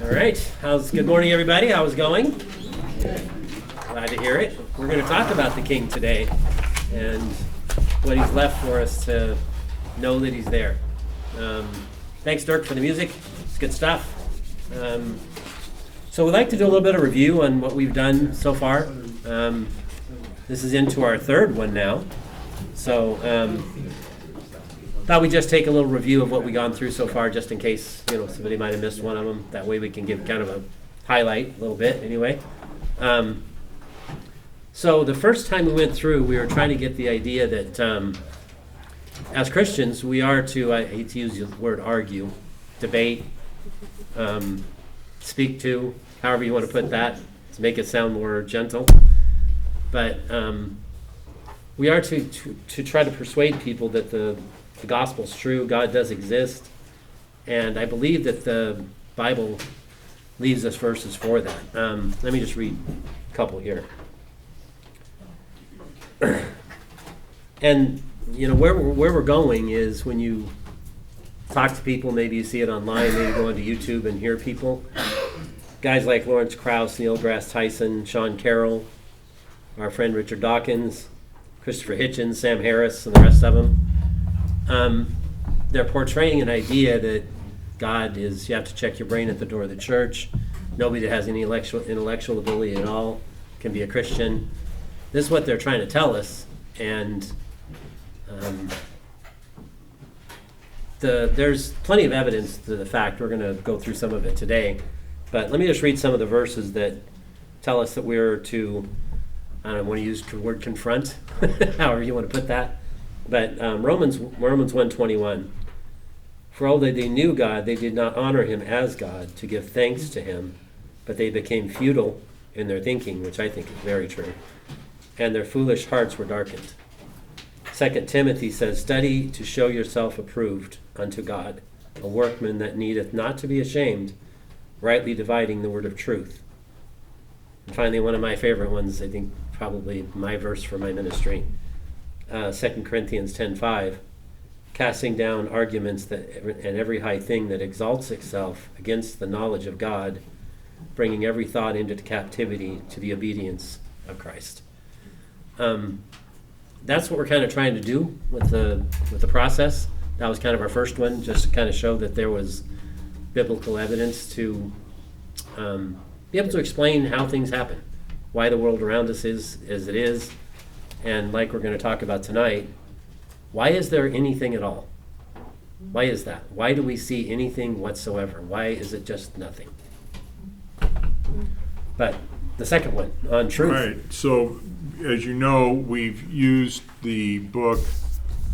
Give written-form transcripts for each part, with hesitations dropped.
All right. Good morning, everybody. How's it going? Glad to hear it. We're going to talk about the King today and what he's left for us to know that he's there. Thanks, Dirk, for the music. It's good stuff. So we'd like to do a little bit of review on what we've done so far. This is into our third one now. So thought we'd just take a little review of what we've gone through so far, just in case somebody might have missed one of them. That way we can give kind of a highlight a little bit anyway. So the first time we went through, we were trying to get the idea that as Christians, we are to, I hate to use the word argue, debate, speak to, however you want to put that, to make it sound more gentle. But we are to try to persuade people that the gospel's true, God does exist, and I believe that the Bible leaves us verses for that. Let me just read a couple here. And where we're going is when you talk to people, maybe you see it online, maybe go onto YouTube and hear people. Guys like Lawrence Krauss, Neil deGrasse Tyson, Sean Carroll, our friend Richard Dawkins, Christopher Hitchens, Sam Harris, and the rest of them. They're portraying an idea that God is, you have to check your brain at the door of the church. Nobody that has any intellectual ability at all can be a Christian. This is what they're trying to tell us, and there's plenty of evidence to the fact. We're going to go through some of it today, but let me just read some of the verses that tell us that we're to, I don't want to use the word confront, however you want to put that, but Romans 1:21. For although they knew God, they did not honor him as God to give thanks to him, but they became futile in their thinking, which I think is very true, and their foolish hearts were darkened. 2 Timothy says, study to show yourself approved unto God, a workman that needeth not to be ashamed, rightly dividing the word of truth. And finally, one of my favorite ones, I think probably my verse for my ministry, 2 Corinthians 10:5, casting down arguments and every high thing that exalts itself against the knowledge of God, bringing every thought into captivity to the obedience of Christ. That's what we're kind of trying to do with the process. That was kind of our first one, just to kind of show that there was biblical evidence to be able to explain how things happen, why the world around us is as it is, and like we're going to talk about tonight, why is there anything at all? Why is that? Why do we see anything whatsoever? Why is it just nothing? But the second one, on truth. Right. So, as you know, we've used the book,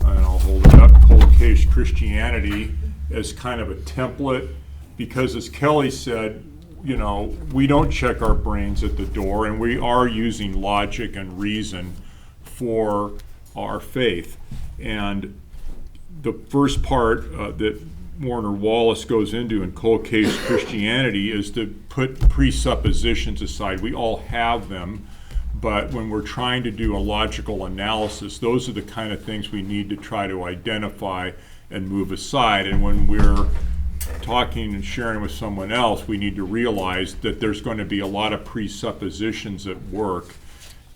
and I'll hold it up, Cold Case Christianity, as kind of a template, because as Kelly said, we don't check our brains at the door, and we are using logic and reason for our faith. And the first part that Warner Wallace goes into in Cold Case Christianity is to put presuppositions aside. We all have them, but when we're trying to do a logical analysis, those are the kind of things we need to try to identify and move aside. And when we're talking and sharing with someone else, we need to realize that there's going to be a lot of presuppositions at work.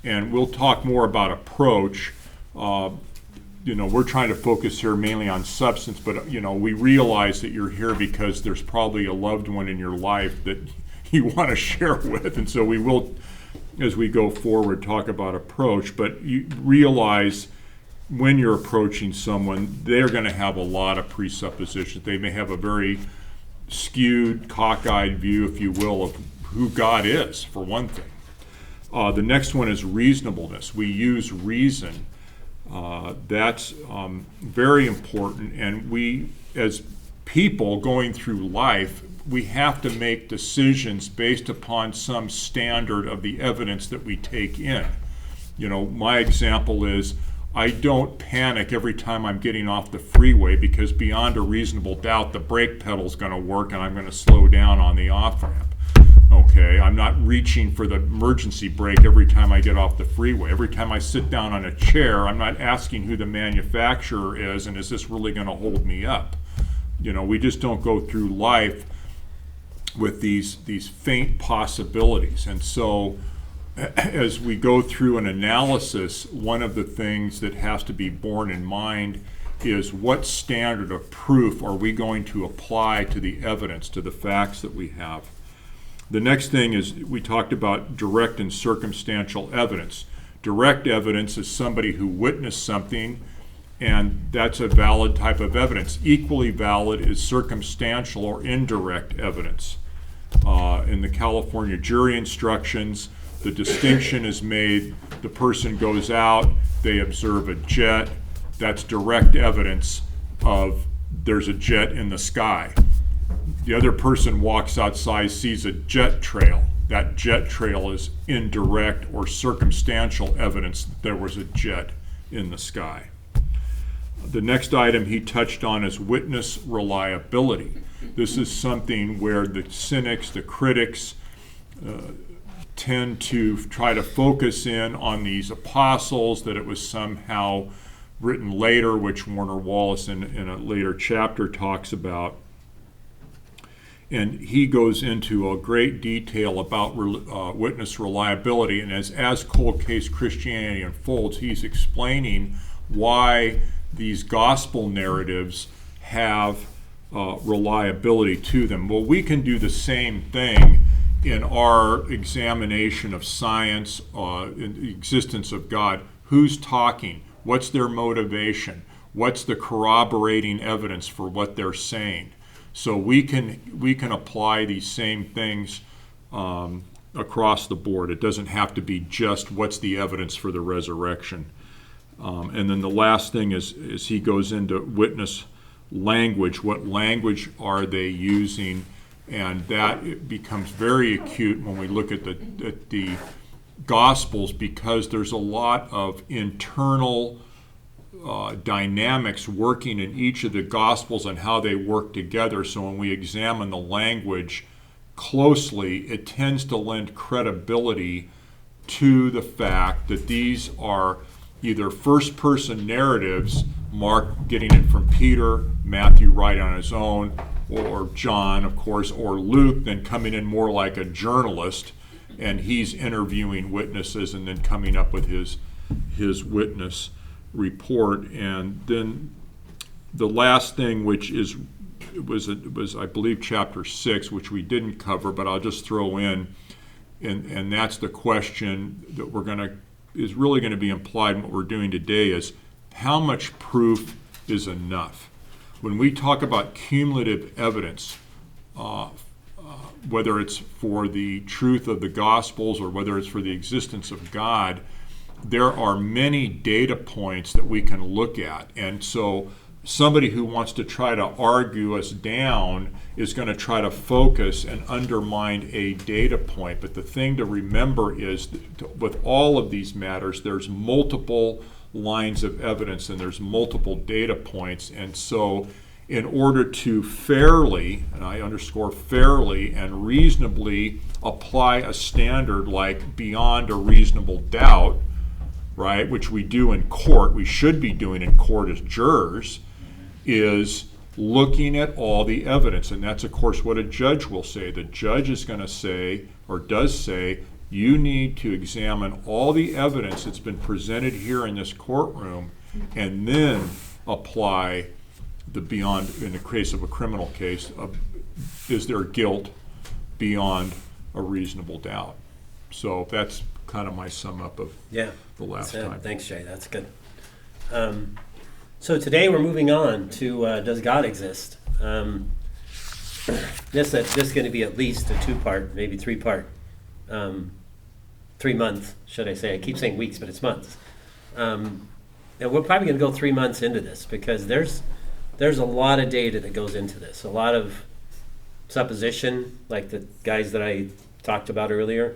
And we'll talk more about approach. We're trying to focus here mainly on substance, but we realize that you're here because there's probably a loved one in your life that you want to share with, and so we will, as we go forward, talk about approach. But you realize when you're approaching someone, they're going to have a lot of presuppositions. They may have a very skewed, cockeyed view, if you will, of who God is, for one thing. The next one is reasonableness. We use reason. That's very important, and we, as people going through life, we have to make decisions based upon some standard of the evidence that we take in. My example is I don't panic every time I'm getting off the freeway because beyond a reasonable doubt the brake pedal's going to work and I'm going to slow down on the off-ramp. Okay, I'm not reaching for the emergency brake every time I get off the freeway. Every time I sit down on a chair, I'm not asking who the manufacturer is and is this really going to hold me up. We just don't go through life with these faint possibilities. And so as we go through an analysis, one of the things that has to be borne in mind is what standard of proof are we going to apply to the evidence, to the facts that we have. The next thing is we talked about direct and circumstantial evidence. Direct evidence is somebody who witnessed something, and that's a valid type of evidence. Equally valid is circumstantial or indirect evidence. In the California jury instructions, the distinction is made. The person goes out, they observe a jet. That's direct evidence of there's a jet in the sky. The other person walks outside, sees a jet trail. That jet trail is indirect or circumstantial evidence that there was a jet in the sky. The next item he touched on is witness reliability. This is something where the cynics, the critics, tend to try to focus in on these apostles, that it was somehow written later, which Warner Wallace in a later chapter talks about. And he goes into a great detail about witness reliability. And as cold case Christianity unfolds, he's explaining why these gospel narratives have reliability to them. Well, we can do the same thing in our examination of science, in the existence of God. Who's talking? What's their motivation? What's the corroborating evidence for what they're saying? So we can apply these same things across the board. It doesn't have to be just what's the evidence for the resurrection. And then the last thing is he goes into witness language. What language are they using? And that it becomes very acute when we look at the Gospels, because there's a lot of internal dynamics working in each of the Gospels and how they work together. So when we examine the language closely, it tends to lend credibility to the fact that these are either first-person narratives, Mark getting it from Peter, Matthew writing on his own, or John, of course, or Luke then coming in more like a journalist, and he's interviewing witnesses and then coming up with his witness report. And then the last thing, which was I believe chapter 6, which we didn't cover, but I'll just throw in, and that's the question that is really going to be implied in what we're doing today, is how much proof is enough? When we talk about cumulative evidence, whether it's for the truth of the Gospels or whether it's for the existence of God, there are many data points that we can look at. And so somebody who wants to try to argue us down is going to try to focus and undermine a data point. But the thing to remember is that with all of these matters, there's multiple lines of evidence and there's multiple data points. And so in order to fairly, and I underscore fairly, and reasonably apply a standard like beyond a reasonable doubt, right, which we do in court, we should be doing in court as jurors, is looking at all the evidence. And that's, of course, what a judge will say. The judge is going to say, or does say, you need to examine all the evidence that's been presented here in this courtroom and then apply the beyond, in the case of a criminal case, is there guilt beyond a reasonable doubt? So that's kind of my sum up of the last time. Thanks, Jay. That's good. So today we're moving on to does God exist? This is going to be at least a 2-part, maybe 3-part, 3 months, should I say. I keep saying weeks, but it's months. And we're probably going to go 3 months into this because there's a lot of data that goes into this, a lot of supposition, like the guys that I talked about earlier,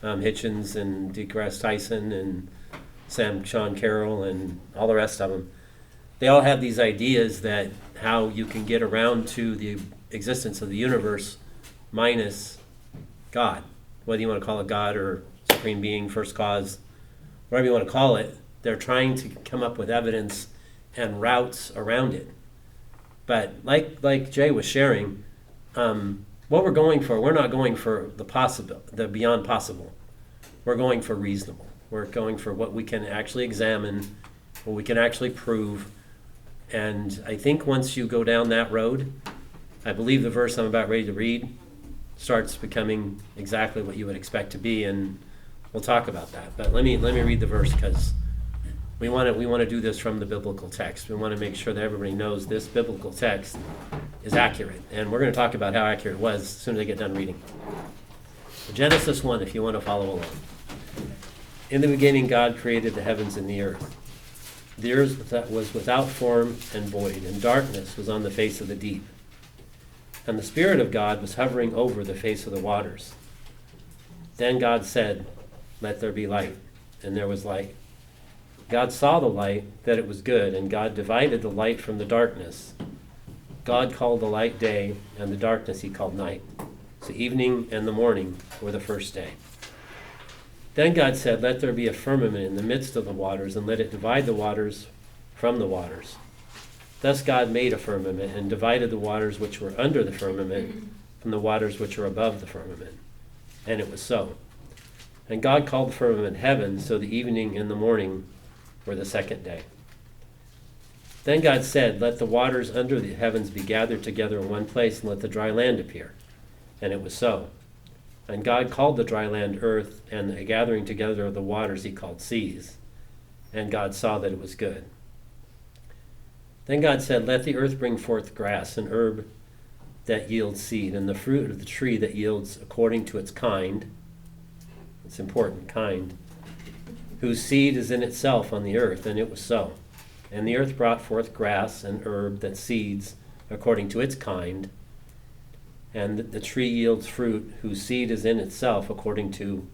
Hitchens and DeGrasse Tyson and Sean Carroll and all the rest of them. They all have these ideas that how you can get around to the existence of the universe minus God, whether you want to call it God or supreme being, first cause, whatever you want to call it. They're trying to come up with evidence and routes around it. But like Jay was sharing, what we're going for, we're not going for the beyond possible. We're going for reasonable. We're going for what we can actually examine, what we can actually prove. And I think once you go down that road, I believe the verse I'm about ready to read starts becoming exactly what you would expect to be, and we'll talk about that. But let me read the verse, because we want to do this from the biblical text. We want to make sure that everybody knows this biblical text is accurate, and we're going to talk about how accurate it was as soon as I get done reading. Genesis 1, if you want to follow along. In the beginning, God created the heavens and the earth. The earth was without form and void, and darkness was on the face of the deep. And the Spirit of God was hovering over the face of the waters. Then God said, "Let there be light," and there was light. God saw the light, that it was good, and God divided the light from the darkness. God called the light day, and the darkness he called night. So evening and the morning were the first day. Then God said, "Let there be a firmament in the midst of the waters, and let it divide the waters from the waters." Thus God made a firmament, and divided the waters which were under the firmament from the waters which are above the firmament. And it was so. And God called the firmament heaven, so the evening and the morning were the second day. Then God said, "Let the waters under the heavens be gathered together in one place, and let the dry land appear." And it was so. And God called the dry land earth, and the gathering together of the waters he called seas. And God saw that it was good. Then God said, "Let the earth bring forth grass, and herb that yields seed, and the fruit of the tree that yields according to its kind." It's important, kind. "Whose seed is in itself on the earth," and it was so. And the earth brought forth grass and herb that seeds according to its kind, and the tree yields fruit whose seed is in itself according to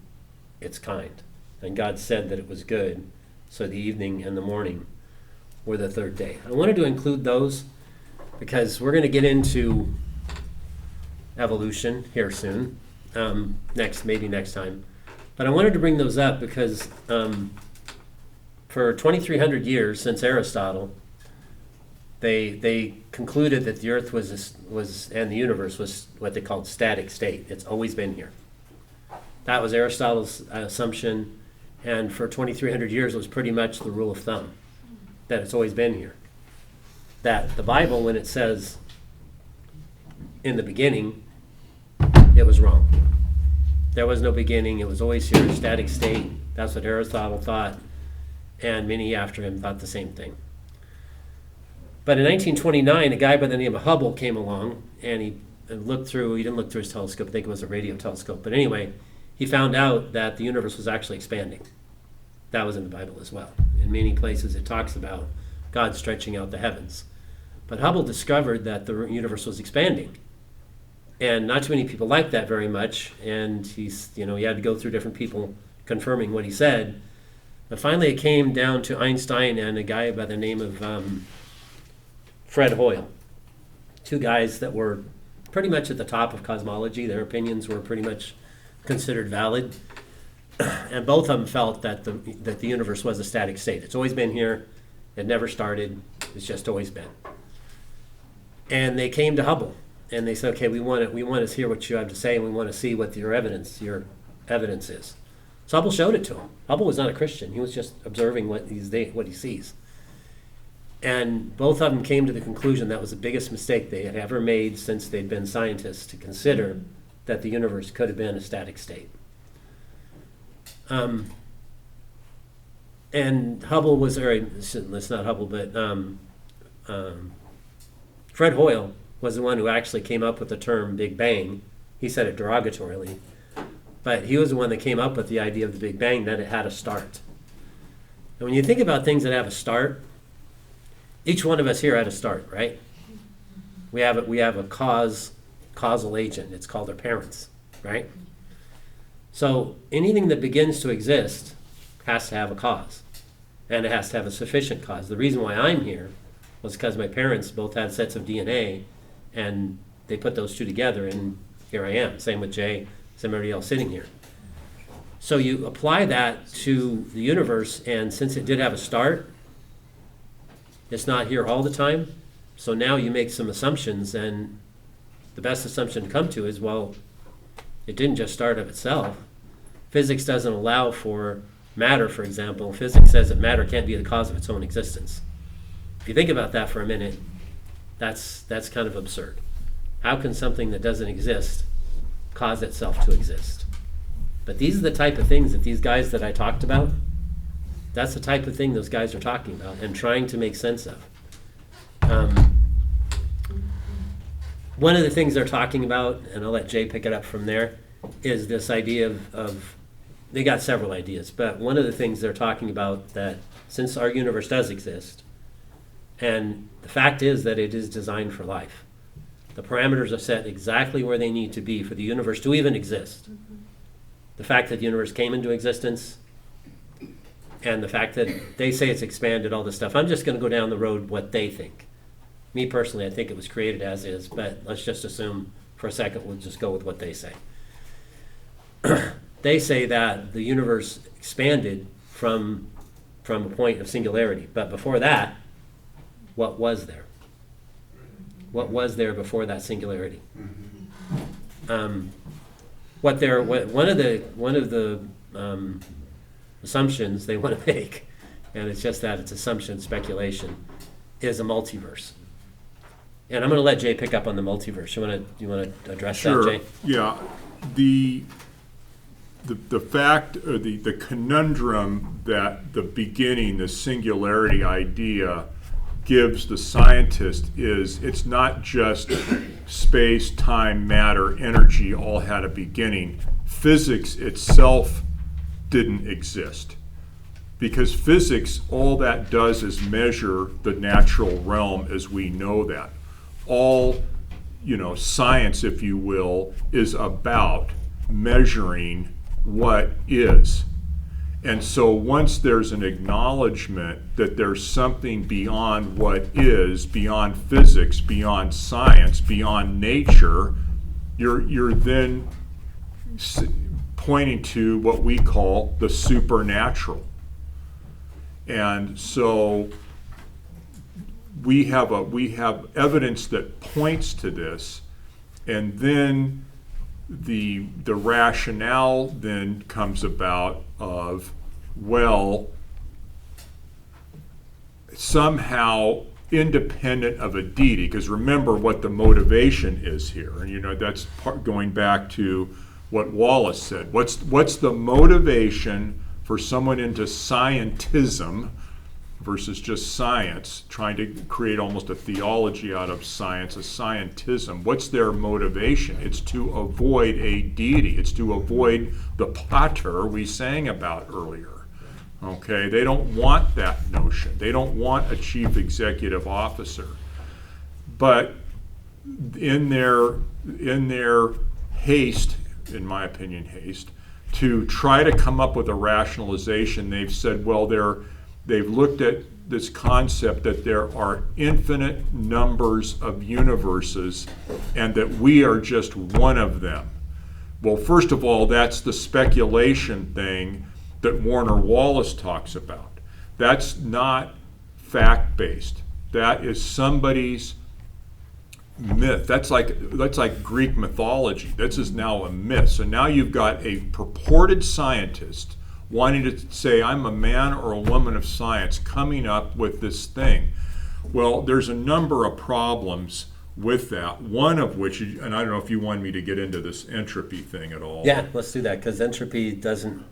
its kind. And God said that it was good. So the evening and the morning were the third day. I wanted to include those because we're going to get into evolution here soon, maybe next time. But I wanted to bring those up because for 2,300 years since Aristotle, they concluded that the Earth was and the universe was what they called static state. It's always been here. That was Aristotle's assumption, and for 2,300 years it was pretty much the rule of thumb, that it's always been here. That the Bible, when it says in the beginning, it was wrong. There was no beginning. It was always here, static state. That's what Aristotle thought, and many after him thought the same thing. But in 1929, a guy by the name of Hubble came along, and he didn't look through his telescope. I think it was a radio telescope. But anyway, he found out that the universe was actually expanding. That was in the Bible as well. In many places it talks about God stretching out the heavens. But Hubble discovered that the universe was expanding. And not too many people liked that very much. And he had to go through different people confirming what he said. But finally it came down to Einstein and a guy by the name of Fred Hoyle. Two guys that were pretty much at the top of cosmology. Their opinions were pretty much considered valid. And both of them felt that the universe was a static state. It's always been here. It never started. It's just always been. And they came to Hubble, and they said, "Okay, we want to hear what you have to say, and we want to see what your evidence is." So Hubble showed it to him. Hubble was not a Christian. He was just observing what he sees. And both of them came to the conclusion that was the biggest mistake they had ever made since they'd been scientists, to consider that the universe could have been a static state. And Hubble was, it's not Hubble, but Fred Hoyle was the one who actually came up with the term Big Bang. He said it derogatorily, but he was the one that came up with the idea of the Big Bang, that it had a start. And when you think about things that have a start, each one of us here had a start, right? We have a causal agent. It's called our parents, right? So anything that begins to exist has to have a cause, and it has to have a sufficient cause. The reason why I'm here was because my parents both had sets of DNA, and they put those two together, and here I am. Same with Jay, same everybody else sitting here. So you apply that to the universe, and since it did have a start, it's not here all the time. So now you make some assumptions, and the best assumption to come to is, well, it didn't just start of itself. Physics doesn't allow for matter, for example. Physics says that matter can't be the cause of its own existence. If you think about that for a minute, that's kind of absurd. How can something that doesn't exist cause itself to exist? But these are the type of things that these guys that I talked about, that's the type of thing those guys are talking about and trying to make sense of. One of the things they're talking about, and I'll let Jay pick it up from there, is this idea of they got several ideas, but one of the things they're talking about, that since our universe does exist, and the fact is that it is designed for life, the parameters are set exactly where they need to be for the universe to even exist. The fact that the universe came into existence, and the fact that they say it's expanded, all this stuff. I'm just going to go down the road what they think. Me personally, I think it was created as is, but let's just assume for a second we'll just go with what they say. They say that the universe expanded from a point of singularity, but before that, what was there? What was there before that singularity? One of the assumptions they want to make, and it's just that it's assumption, speculation, is a multiverse. And I'm going to let Jay pick up on the multiverse. You want to address Sure. that, Jay? Yeah. The fact, or the conundrum that the beginning, the singularity idea gives the scientist is, it's not just space, time, matter, energy all had a beginning. Physics itself didn't exist. Because physics, all that does is measure the natural realm as we know that. All, science, if you will, is about measuring what is. And so once there's an acknowledgement that there's something beyond what is, beyond physics, beyond science, beyond nature, you're then pointing to what we call the supernatural. And so we have evidence that points to this, and then the rationale then comes about of, well, somehow independent of a deity, because remember what the motivation is here, and that's going back to what Wallace said. What's the motivation for someone into scientism versus just science, trying to create almost a theology out of science, a scientism? What's their motivation? It's to avoid a deity. It's to avoid the pater we sang about earlier. Okay, they don't want that notion. They don't want a chief executive officer. But in their haste, in my opinion, to try to come up with a rationalization, they've said, well, they've looked at this concept that there are infinite numbers of universes and that we are just one of them. Well, first of all, that's the speculation thing that Warner Wallace talks about. That's not fact-based. That is somebody's myth. That's like Greek mythology. This is now a myth. So now you've got a purported scientist wanting to say, I'm a man or a woman of science, coming up with this thing. Well, there's a number of problems with that, one of which, and I don't know if you want me to get into this entropy thing at all. Yeah, let's do that, because entropy doesn't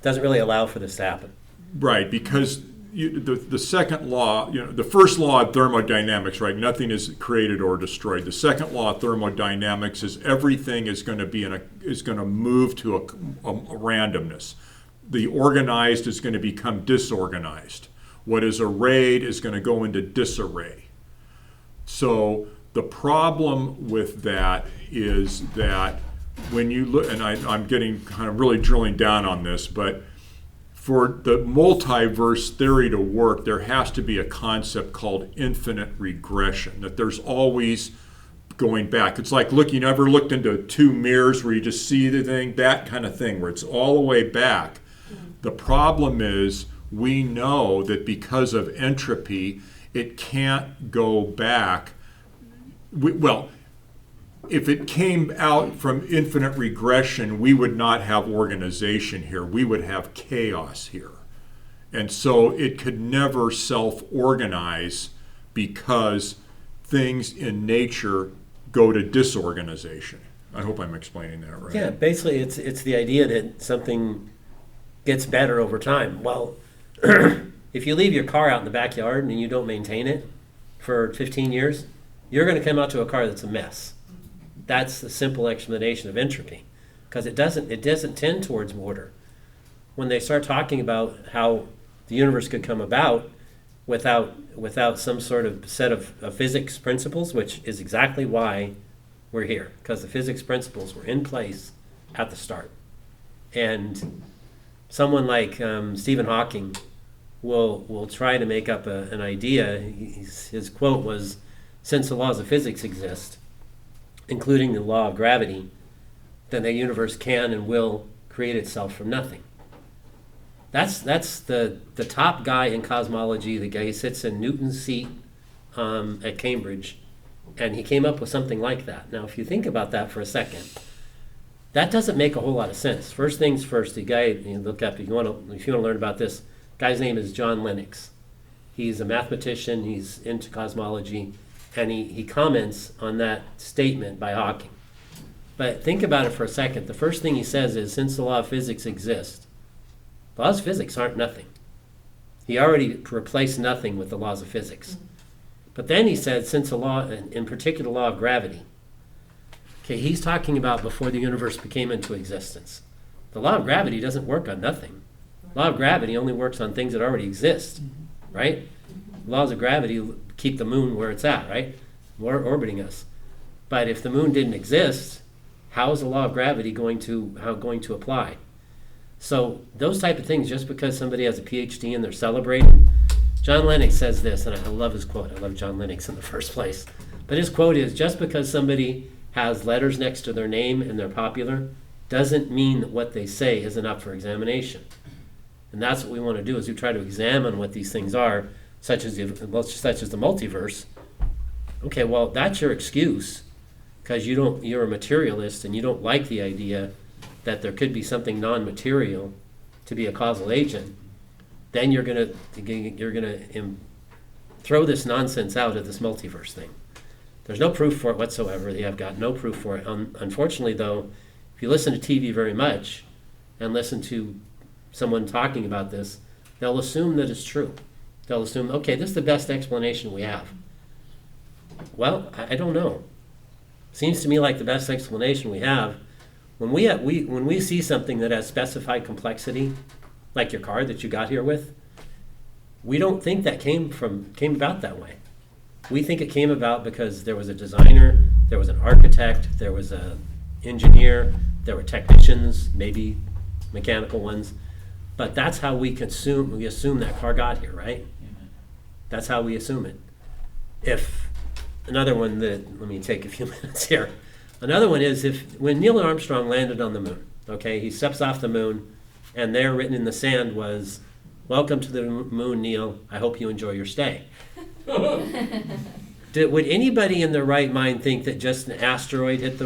really allow for this to happen. Right, because the second law, the first law of thermodynamics, right? Nothing is created or destroyed. The second law of thermodynamics is everything is going to move to a randomness. The organized is going to become disorganized. What is arrayed is going to go into disarray. So the problem with that is that when you look, and I'm getting kind of really drilling down on this, but for the multiverse theory to work, there has to be a concept called infinite regression, that there's always going back. It's like you ever looked into two mirrors where you just see the thing, that kind of thing, where it's all the way back. The problem is we know that because of entropy, it can't go back. if it came out from infinite regression, we would not have organization here. We would have chaos here. And so it could never self-organize because things in nature go to disorganization. I hope I'm explaining that right. Yeah, basically it's the idea that something gets better over time. Well, if you leave your car out in the backyard and you don't maintain it for 15 years, you're going to come out to a car that's a mess. That's the simple explanation of entropy, because it doesn't tend towards order. When they start talking about how the universe could come about without some sort of set of physics principles, which is exactly why we're here, because the physics principles were in place at the start. And someone like Stephen Hawking will try to make up an idea. His quote was, "Since the laws of physics exist, including the law of gravity, then the universe can and will create itself from nothing." That's the top guy in cosmology, the guy who sits in Newton's seat at Cambridge, and he came up with something like that. Now, if you think about that for a second, that doesn't make a whole lot of sense. First things first, the guy you look up, if you want to learn about this, guy's name is John Lennox. He's a mathematician, he's into cosmology, and he comments on that statement by Hawking. But think about it for a second. The first thing he says is, since the law of physics exists, the laws of physics aren't nothing. He already replaced nothing with the laws of physics. But then he said, since the law, in particular law of gravity, okay, he's talking about before the universe became into existence. The law of gravity doesn't work on nothing. Law of gravity only works on things that already exist, right? Laws of gravity keep the moon where it's at, right? We're orbiting us. But if the moon didn't exist, how is the law of gravity going to apply? So those type of things, just because somebody has a PhD and they're celebrating. John Lennox says this, and I love his quote. I love John Lennox in the first place. But his quote is, just because somebody has letters next to their name and they're popular doesn't mean that what they say isn't up for examination. And that's what we want to do, is we try to examine what these things are, such as the multiverse. Okay, well, that's your excuse, because you're a materialist and you don't like the idea that there could be something non-material to be a causal agent. Then you're gonna throw this nonsense out of this multiverse thing. There's no proof for it whatsoever. They have got no proof for it. Unfortunately, though, if you listen to TV very much and listen to someone talking about this, they'll assume that it's true. They'll assume, okay, this is the best explanation we have. Well, I don't know. Seems to me like the best explanation we have, when we see something that has specified complexity, like your car that you got here with, we don't think that came about that way. We think it came about because there was a designer, there was an architect, there was an engineer, there were technicians, maybe mechanical ones, but that's how we assume that car got here, right? That's how we assume it. If another one that, let me take a few minutes here. Another one is when Neil Armstrong landed on the moon, okay, he steps off the moon, and there written in the sand was, "Welcome to the moon, Neil. I hope you enjoy your stay." Would anybody in their right mind think that just an asteroid hit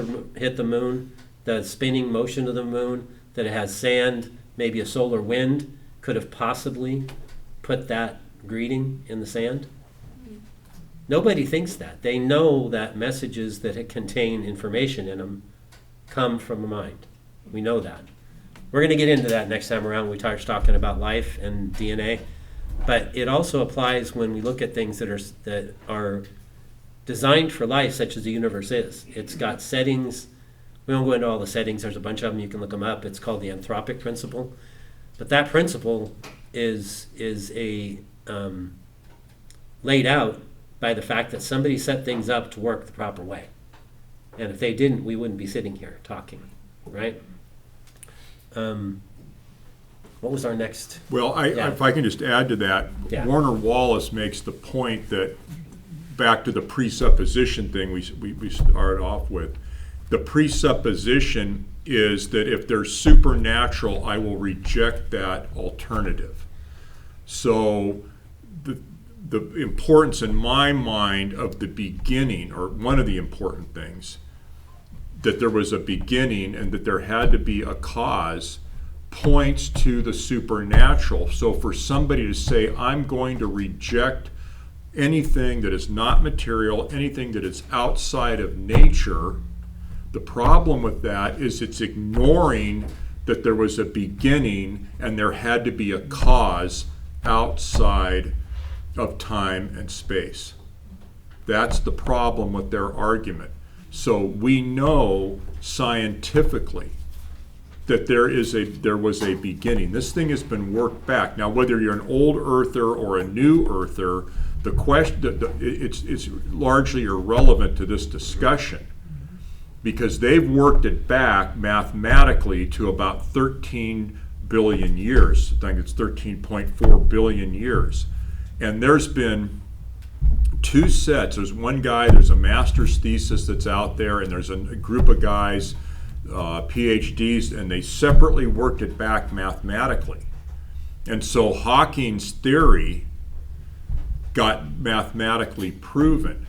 the moon, the spinning motion of the moon, that it has sand, maybe a solar wind, could have possibly put that greeting in the sand? Nobody thinks that. They know that messages that contain information in them come from the mind. We know that. We're going to get into that next time around. We start talking about life and DNA. But it also applies when we look at things that are designed for life, such as the universe is. It's got settings. We won't go into all the settings. There's a bunch of them. You can look them up. It's called the anthropic principle. But that principle is laid out by the fact that somebody set things up to work the proper way. And if they didn't, we wouldn't be sitting here talking, right? What was our next? Well, if I can just add to that, Yeah. Warner Wallace makes the point that, back to the presupposition thing we started off with, the presupposition is that if there's supernatural, I will reject that alternative. So the importance in my mind of the beginning, or one of the important things, that there was a beginning and that there had to be a cause points to the supernatural. So for somebody to say, I'm going to reject anything that is not material, anything that is outside of nature, the problem with that is it's ignoring that there was a beginning and there had to be a cause outside of time and space. That's the problem with their argument. So we know scientifically that there was a beginning. This thing has been worked back. Now, whether you're an old earther or a new earther, the question it's largely irrelevant to this discussion, because they've worked it back mathematically to about 13 billion years. I think it's 13.4 billion years. And there's been two sets. There's one guy, there's a master's thesis that's out there, and there's a group of guys, PhDs, and they separately worked it back mathematically. And so Hawking's theory got mathematically proven.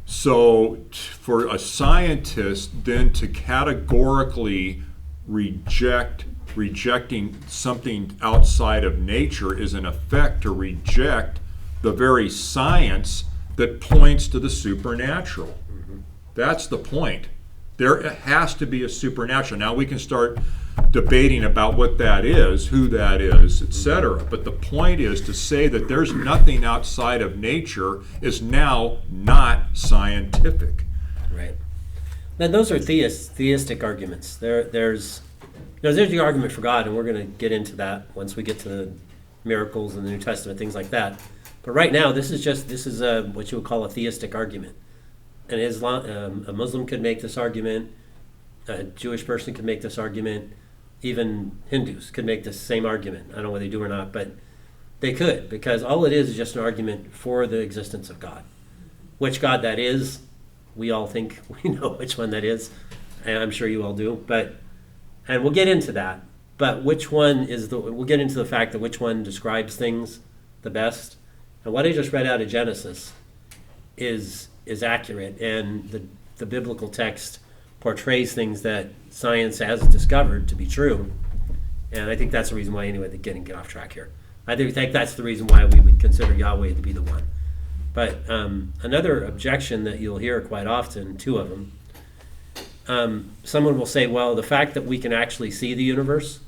So for a scientist then to categorically rejecting something outside of nature is in effect to reject the very science that points to the supernatural. That's the point. There has to be a supernatural. Now we can start debating about what that is, who that is, etc. But the point is to say that there's nothing outside of nature is now not scientific. Right. Now those are theistic arguments. There's the argument for God, and we're going to get into that once we get to the miracles in the New Testament, things like that. But right now, this is what you would call a theistic argument. And a Muslim could make this argument, a Jewish person could make this argument, even Hindus could make this same argument. I don't know whether they do or not, but they could, because all it is just an argument for the existence of God. Which God that is, we all think we know which one that is, and I'm sure you all do. And we'll get into that. But we'll get into the fact that which one describes things the best. And what I just read out of Genesis is accurate, and the biblical text portrays things that science has discovered to be true. And I think that's the reason why, anyway, they're getting off track here. I think that's the reason why we would consider Yahweh to be the one. But another objection that you'll hear quite often, two of them, someone will say, well, the fact that we can actually see the universe,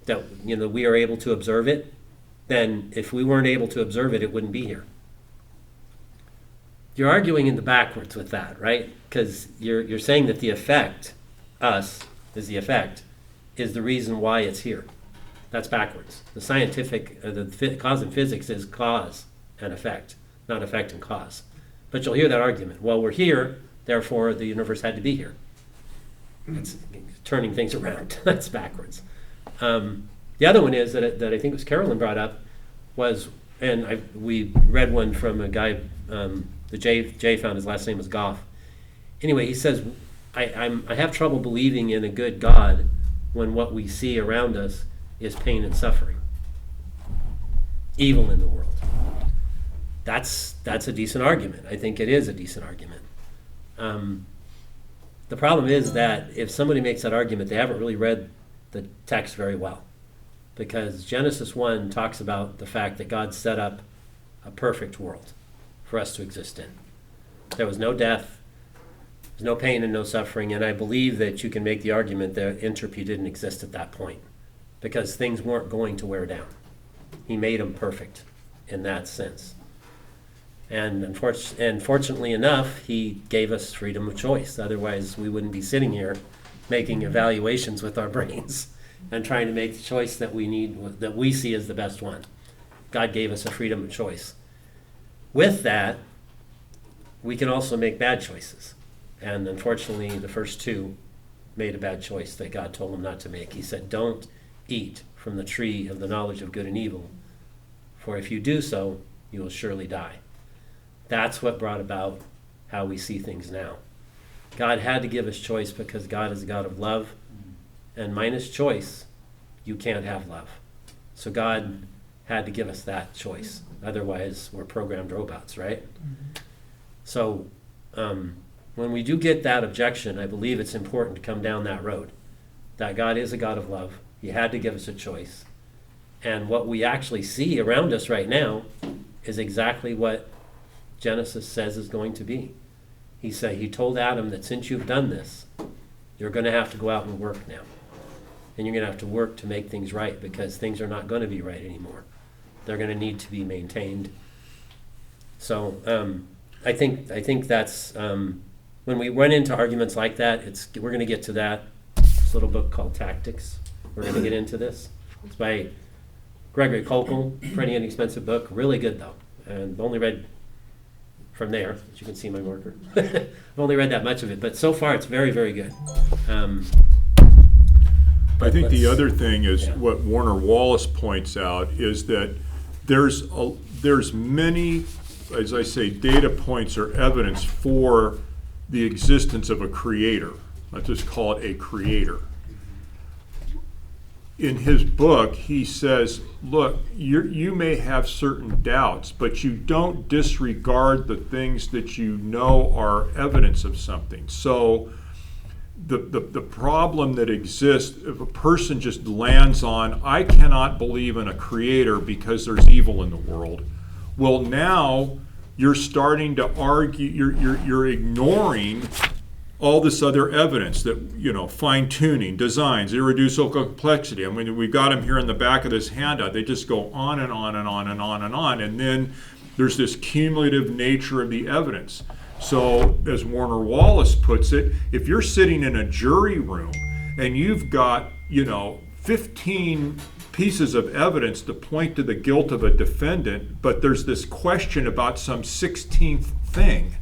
that we are able to observe it, then if we weren't able to observe it, it wouldn't be here. You're arguing in the backwards with that, right? Because you're saying that the effect, us, is the effect, is the reason why it's here. That's backwards. The scientific, the cause in physics is cause and effect, not effect and cause. But you'll hear that argument. Well, we're here, therefore the universe had to be here. It's turning things around. That's backwards. The other one is that I think it was Carolyn brought up was, and we read one from a guy, the Jay found his last name was Goff. Anyway, he says, I have trouble believing in a good God when what we see around us is pain and suffering, evil in the world. That's a decent argument. I think it is a decent argument. The problem is that if somebody makes that argument, they haven't really read the text very well, because Genesis 1 talks about the fact that God set up a perfect world for us to exist in. There was no death, there's no pain and no suffering, and I believe that you can make the argument that entropy didn't exist at that point, because things weren't going to wear down. He made them perfect in that sense. And fortunately enough, he gave us freedom of choice. Otherwise, we wouldn't be sitting here making evaluations with our brains and trying to make the choice that we need, that we see as the best one. God gave us a freedom of choice. With that, we can also make bad choices. And unfortunately, the first two made a bad choice that God told them not to make. He said, don't eat from the tree of the knowledge of good and evil, for if you do so, you will surely die. That's what brought about how we see things now. God had to give us choice because God is a God of love, and minus choice, you can't have love. So God had to give us that choice. Otherwise, we're programmed robots, right? So when we do get that objection, I believe it's important to come down that road. That God is a God of love. He had to give us a choice. And what we actually see around us right now is exactly what Genesis says is going to be. He told Adam that since you've done this, you're going to have to go out and work now. And you're going to have to work to make things right, because things are not going to be right anymore. They're going to need to be maintained. So I think that's when we run into arguments like that, we're going to get to that. This little book called Tactics. We're going to get into this. It's by Gregory Kokel, pretty inexpensive book, really good though. And I've only read from there, as you can see my marker. I've only read that much of it, but so far it's very, very good. I think the other thing is what Warner Wallace points out is that there's many, as I say, data points or evidence for the existence of a creator. Let's just call it a creator. In his book, he says, look, you may have certain doubts, but you don't disregard the things that you know are evidence of something. So the problem that exists, if a person just lands on, I cannot believe in a creator because there's evil in the world. Well, now you're starting to argue, you're ignoring all this other evidence that, fine-tuning, designs, irreducible complexity. I mean, we've got them here in the back of this handout. They just go on and on and on and on and on. And then there's this cumulative nature of the evidence. So, as Warner Wallace puts it, if you're sitting in a jury room and you've got, 15 pieces of evidence to point to the guilt of a defendant, but there's this question about some 16th thing,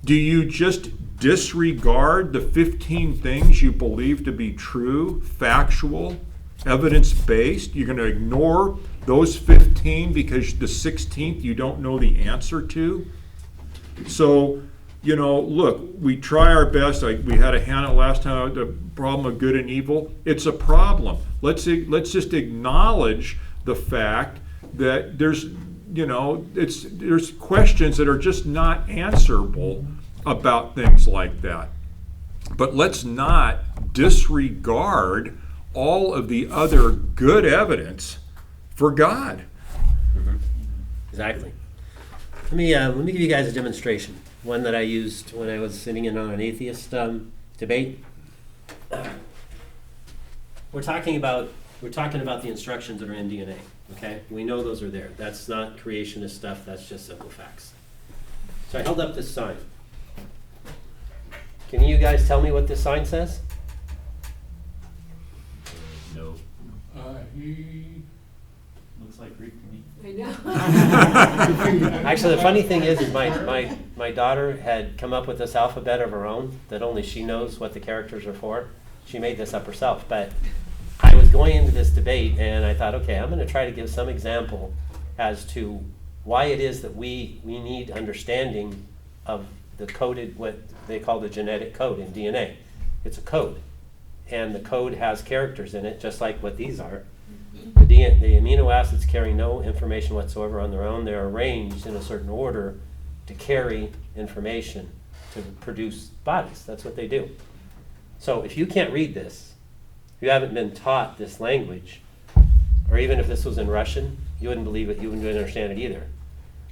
do you just disregard the 15 things you believe to be true, factual, evidence-based? You're going to ignore those 15 because the 16th you don't know the answer to? So, look, we try our best. We had a handout last time, the problem of good and evil. It's a problem. Let's just acknowledge the fact that there's questions that are just not answerable about things like that. But let's not disregard all of the other good evidence for God. Mm-hmm. Exactly. Let me give you guys a demonstration, one that I used when I was sitting in on an atheist debate. We're talking about the instructions that are in DNA. Okay, we know those are there. That's not creationist stuff. That's just simple facts. So I held up this sign. Can you guys tell me what this sign says? No. He looks like Greek to me. I know. Actually, the funny thing is my daughter had come up with this alphabet of her own that only she knows what the characters are for. She made this up herself, but I was going into this debate and I thought, okay, I'm going to try to give some example as to why it is that we need understanding of the coded, what they call the genetic code in DNA. It's a code, and the code has characters in it, just like what these are. The amino acids carry no information whatsoever on their own. They're arranged in a certain order to carry information to produce bodies. That's what they do. So if you can't read this, if you haven't been taught this language, or even if this was in Russian, you wouldn't believe it, you wouldn't understand it either.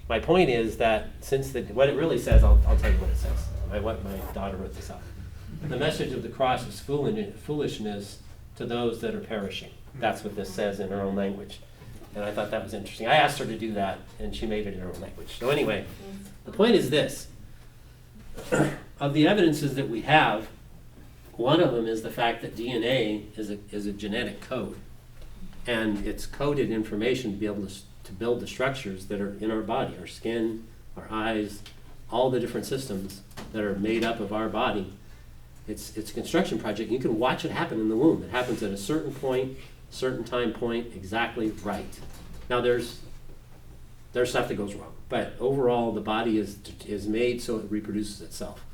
My point is that what it really says, I'll tell you what it says. My daughter wrote this up. The message of the cross is foolishness to those that are perishing. That's what this says in her own language. And I thought that was interesting. I asked her to do that, and she made it in her own language. So anyway, the point is this. Of the evidences that we have, one of them is the fact that DNA is a genetic code. And it's coded information to be able to build the structures that are in our body, our skin, our eyes, all the different systems that are made up of our body. It's a construction project. You can watch it happen in the womb. It happens at a certain point, certain time point, exactly right. Now there's stuff that goes wrong, but overall the body is made so it reproduces itself.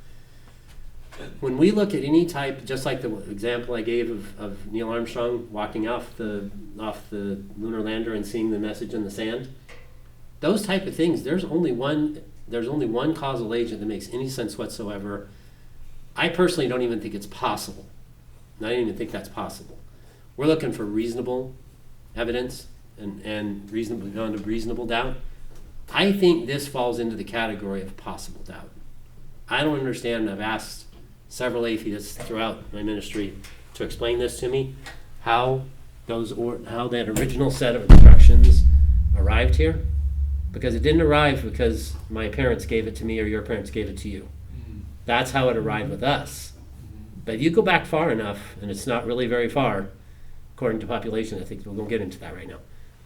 When we look at any type, just like the example I gave of Neil Armstrong walking off the lunar lander and seeing the message in the sand, those type of things, there's only one there's only one causal agent that makes any sense whatsoever. I personally don't even think it's possible. I don't even think that's possible. We're looking for reasonable evidence and reasonable, beyond a reasonable doubt. I think this falls into the category of possible doubt. I don't understand, and I've asked several atheists throughout my ministry to explain this to me, how that original set of instructions arrived here. Because it didn't arrive because my parents gave it to me or your parents gave it to you. That's how it arrived with us. But if you go back far enough, and it's not really very far, according to population, I think we won't get into that right now.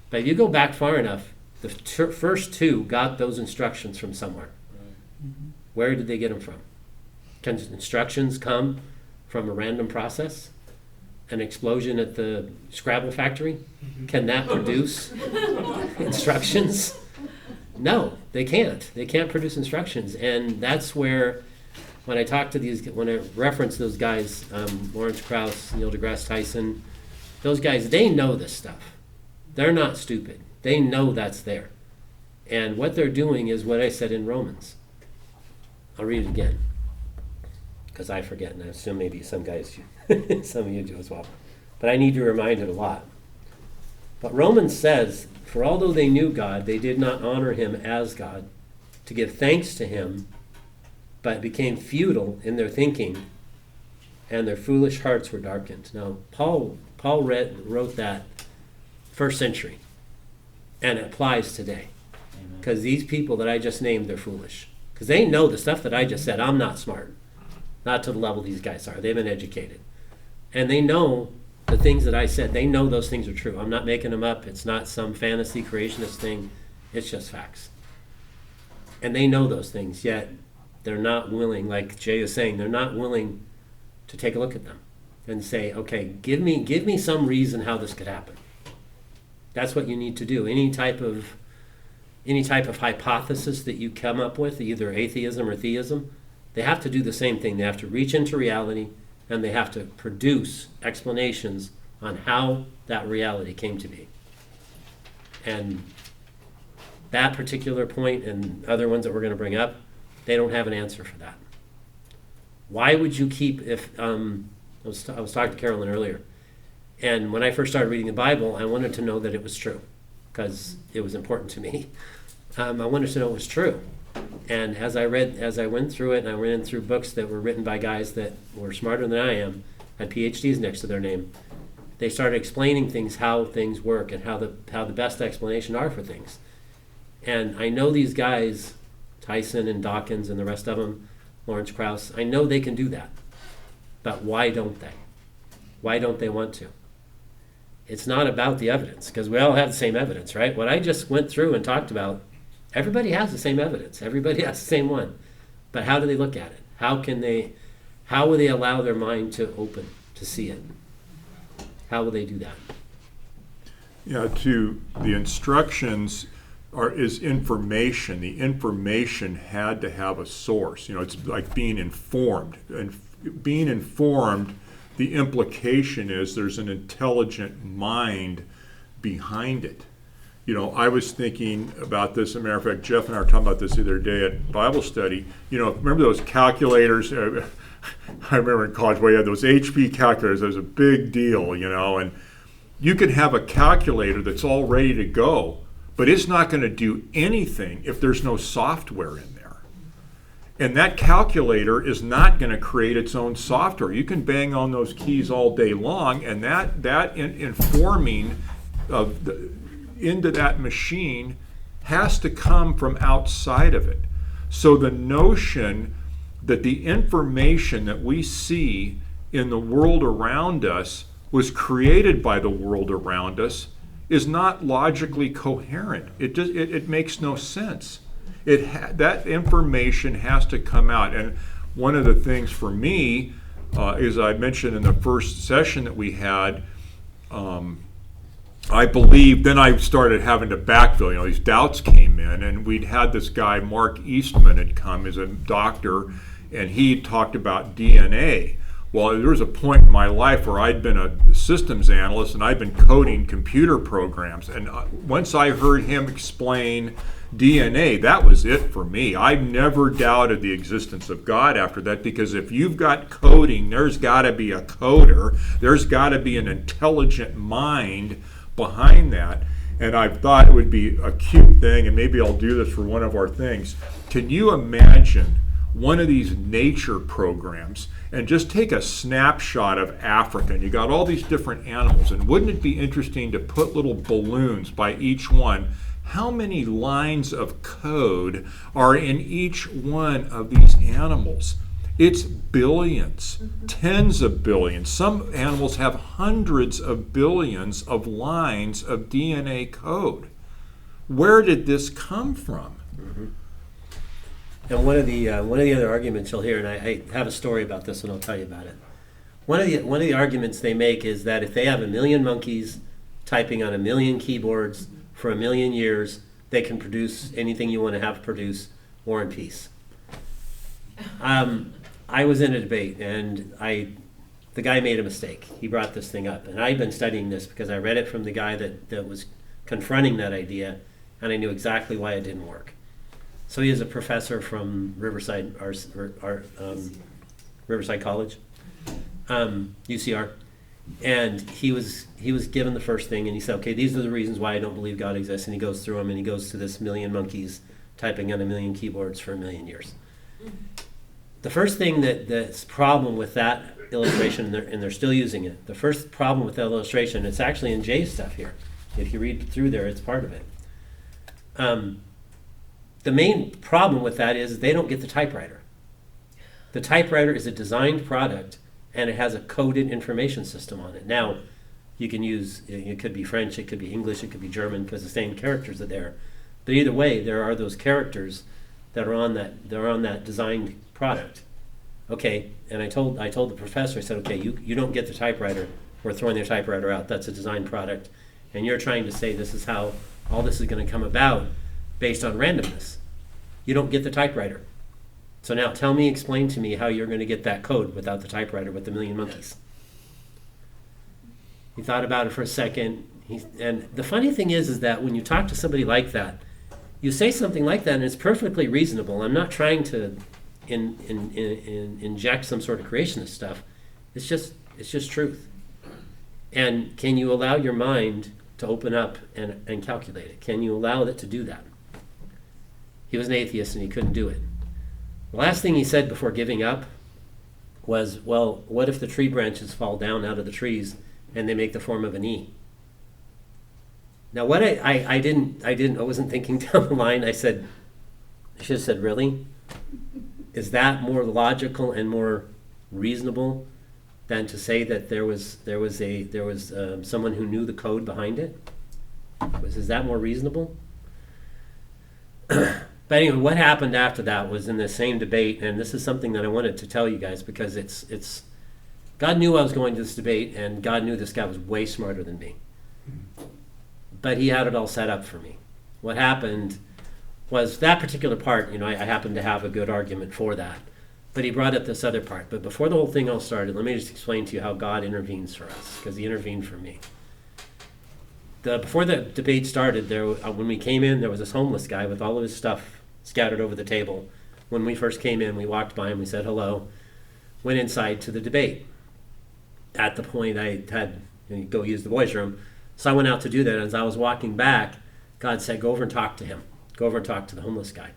But if you go back far enough, the first two got those instructions from somewhere. Where did they get them from? Can instructions come from a random process? An explosion at the Scrabble factory? Can that produce instructions? No, they can't. They can't produce instructions. And that's where, when I talk to when I reference those guys, Lawrence Krauss, Neil deGrasse Tyson, those guys, they know this stuff. They're not stupid. They know that's there. And what they're doing is what I said in Romans. I'll read it again, because I forget, and I assume maybe some guys, some of you do as well. But I need to remind it a lot. But Romans says, for although they knew God, they did not honor him as God, to give thanks to him, but became futile in their thinking, and their foolish hearts were darkened. Now, Paul wrote that first century, and it applies today. Because these people that I just named, they're foolish. Because they know the stuff that I just said. I'm not smart. Not to the level these guys are. They've been educated. And they know the things that I said. They know those things are true. I'm not making them up. It's not some fantasy creationist thing. It's just facts. And they know those things, yet they're not willing, like Jay is saying, they're not willing to take a look at them and say, okay, give me some reason how this could happen. That's what you need to do. Any type of hypothesis that you come up with, either atheism or theism, they have to do the same thing. They have to reach into reality, and they have to produce explanations on how that reality came to be. And that particular point and other ones that we're going to bring up, they don't have an answer for that. Why would you keep, I was talking to Carolyn earlier, and when I first started reading the Bible, I wanted to know that it was true, because it was important to me. I wanted to know it was true. And as I went through it, and I went through books that were written by guys that were smarter than I am, had PhDs next to their name, they started explaining things, how things work, and how the best explanation are for things. And I know these guys, Tyson and Dawkins and the rest of them, Lawrence Krauss, I know they can do that. But why don't they? Why don't they want to? It's not about the evidence, because we all have the same evidence, right? What I just went through and talked about, everybody has the same evidence. Everybody has the same one. But how do they look at it? How will they allow their mind to open, to see it? How will they do that? Yeah, the instructions is information. The information had to have a source. It's like being informed. And being informed, the implication is there's an intelligent mind behind it. I was thinking about this. As a matter of fact, Jeff and I were talking about this the other day at Bible study. Remember those calculators? I remember in college we had those HP calculators. That was a big deal, and you could have a calculator that's all ready to go, but it's not going to do anything if there's no software in there. And that calculator is not going to create its own software. You can bang on those keys all day long, and that informing into that machine has to come from outside of it. So the notion that the information that we see in the world around us was created by the world around us is not logically coherent. It makes no sense. That information has to come out. And one of the things for me, as I mentioned in the first session that we had, I believe, then I started having to backfill. These doubts came in, and we'd had this guy, Mark Eastman, had come as a doctor, and he talked about DNA. Well, there was a point in my life where I'd been a systems analyst and I'd been coding computer programs. And once I heard him explain DNA, that was it for me. I never doubted the existence of God after that, because if you've got coding, there's got to be a coder. There's got to be an intelligent mind behind that. And I thought it would be a cute thing, and maybe I'll do this for one of our things. Can you imagine one of these nature programs and just take a snapshot of Africa, and you got all these different animals, and wouldn't it be interesting to put little balloons by each one? How many lines of code are in each one of these animals? It's billions, tens of billions. Some animals have hundreds of billions of lines of DNA code. Where did this come from? And one of the other arguments you'll hear, and I have a story about this, and I'll tell you about it. One of the arguments they make is that if they have 1 million monkeys typing on 1 million keyboards for 1 million years, they can produce anything you want to have produce, War and Peace. I was in a debate, and the guy made a mistake. He brought this thing up, and I'd been studying this because I read it from the guy that was confronting that idea, and I knew exactly why it didn't work. So he is a professor from Riverside College, UCR, and he was given the first thing, and he said, okay, these are the reasons why I don't believe God exists, and he goes through them, and he goes to this 1 million monkeys typing on 1 million keyboards for 1 million years. The first thing that's problem with that illustration, and they're still using it, the first problem with that illustration, it's actually in Jay's stuff here. If you read through there, it's part of it. The main problem with that is they don't get the typewriter. The typewriter is a designed product, and it has a coded information system on it. Now, you can use, it could be French, it could be English, it could be German, because the same characters are there. But either way, there are those characters that are on that designed product. Okay, and I told the professor, I said, okay, you don't get the typewriter. We're throwing the typewriter out. That's a designed product. And you're trying to say this is how all this is going to come about based on randomness. You don't get the typewriter. So now explain to me how you're going to get that code without the typewriter with 1 million monkeys. He thought about it for a second. And the funny thing is that when you talk to somebody like that, you say something like that and it's perfectly reasonable. I'm not trying to inject some sort of creationist stuff. It's just truth. And can you allow your mind to open up and calculate it? Can you allow it to do that? He was an atheist and he couldn't do it. The last thing he said before giving up was, well, what if the tree branches fall down out of the trees and they make the form of an E? Now, what I wasn't thinking down the line. I should have said, really? Is that more logical and more reasonable than to say that there was someone who knew the code behind it? Is that more reasonable? But anyway, what happened after that was in the same debate, and this is something that I wanted to tell you guys because it's God knew I was going to this debate, and God knew this guy was way smarter than me. But he had it all set up for me. What happened was that particular part, I happened to have a good argument for that. But he brought up this other part. But before the whole thing all started, let me just explain to you how God intervenes for us, because he intervened for me. Before the debate started, when we came in, there was this homeless guy with all of his stuff scattered over the table. When we first came in, we walked by him, we said hello, went inside to the debate. At the point I had go use the boys' room, so I went out to do that. As I was walking back, God said, go over and talk to him. Go over and talk to the homeless guy.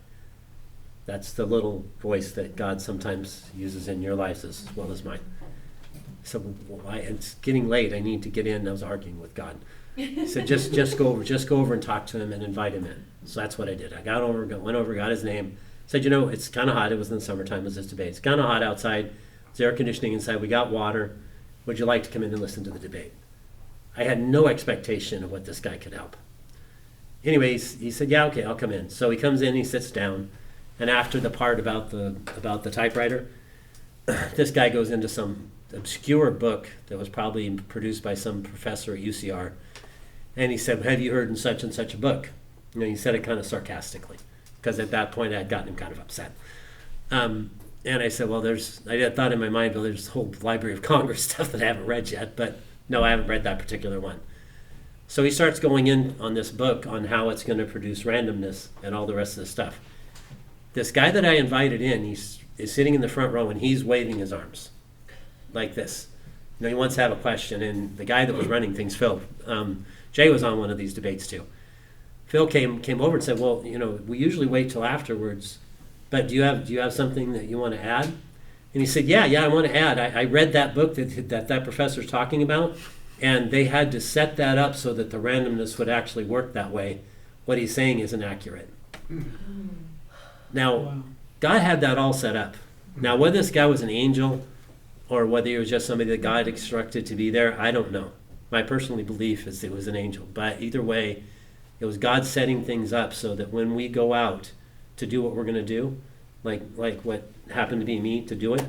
That's the little voice that God sometimes uses in your lives as well as mine. So it's getting late. I need to get in. I was arguing with God. He said, just go over and talk to him and invite him in. So that's what I did. I went over, got his name. Said, it's kind of hot. It was in the summertime. It was this debate. It's kind of hot outside. There's air conditioning inside. We got water. Would you like to come in and listen to the debate? I had no expectation of what this guy could help. Anyways, he said, yeah, okay, I'll come in. So he comes in, he sits down, and after the part about the typewriter, this guy goes into some obscure book that was probably produced by some professor at UCR, and he said, have you heard in such and such a book? He said it kind of sarcastically, because at that point I had gotten him kind of upset. And And I said, well, I had thought in my mind, well, there's a whole Library of Congress stuff that I haven't read yet, but no, I haven't read that particular one. So he starts going in on this book on how it's going to produce randomness and all the rest of the stuff. This guy that I invited in, is sitting in the front row and he's waving his arms like this. He wants to have a question, and the guy that was running things, Phil, Jay was on one of these debates too. Phil came over and said, well, we usually wait till afterwards, but do you have something that you want to add? And he said, yeah, I want to add. I read that book that professor's talking about, and they had to set that up so that the randomness would actually work that way. What he's saying isn't accurate. Now, Wow. God had that all set up. Now, whether this guy was an angel or whether he was just somebody that God instructed to be there, I don't know. My personal belief is it was an angel. But either way, it was God setting things up so that when we go out to do what we're going to do, like what happened to be me to do it,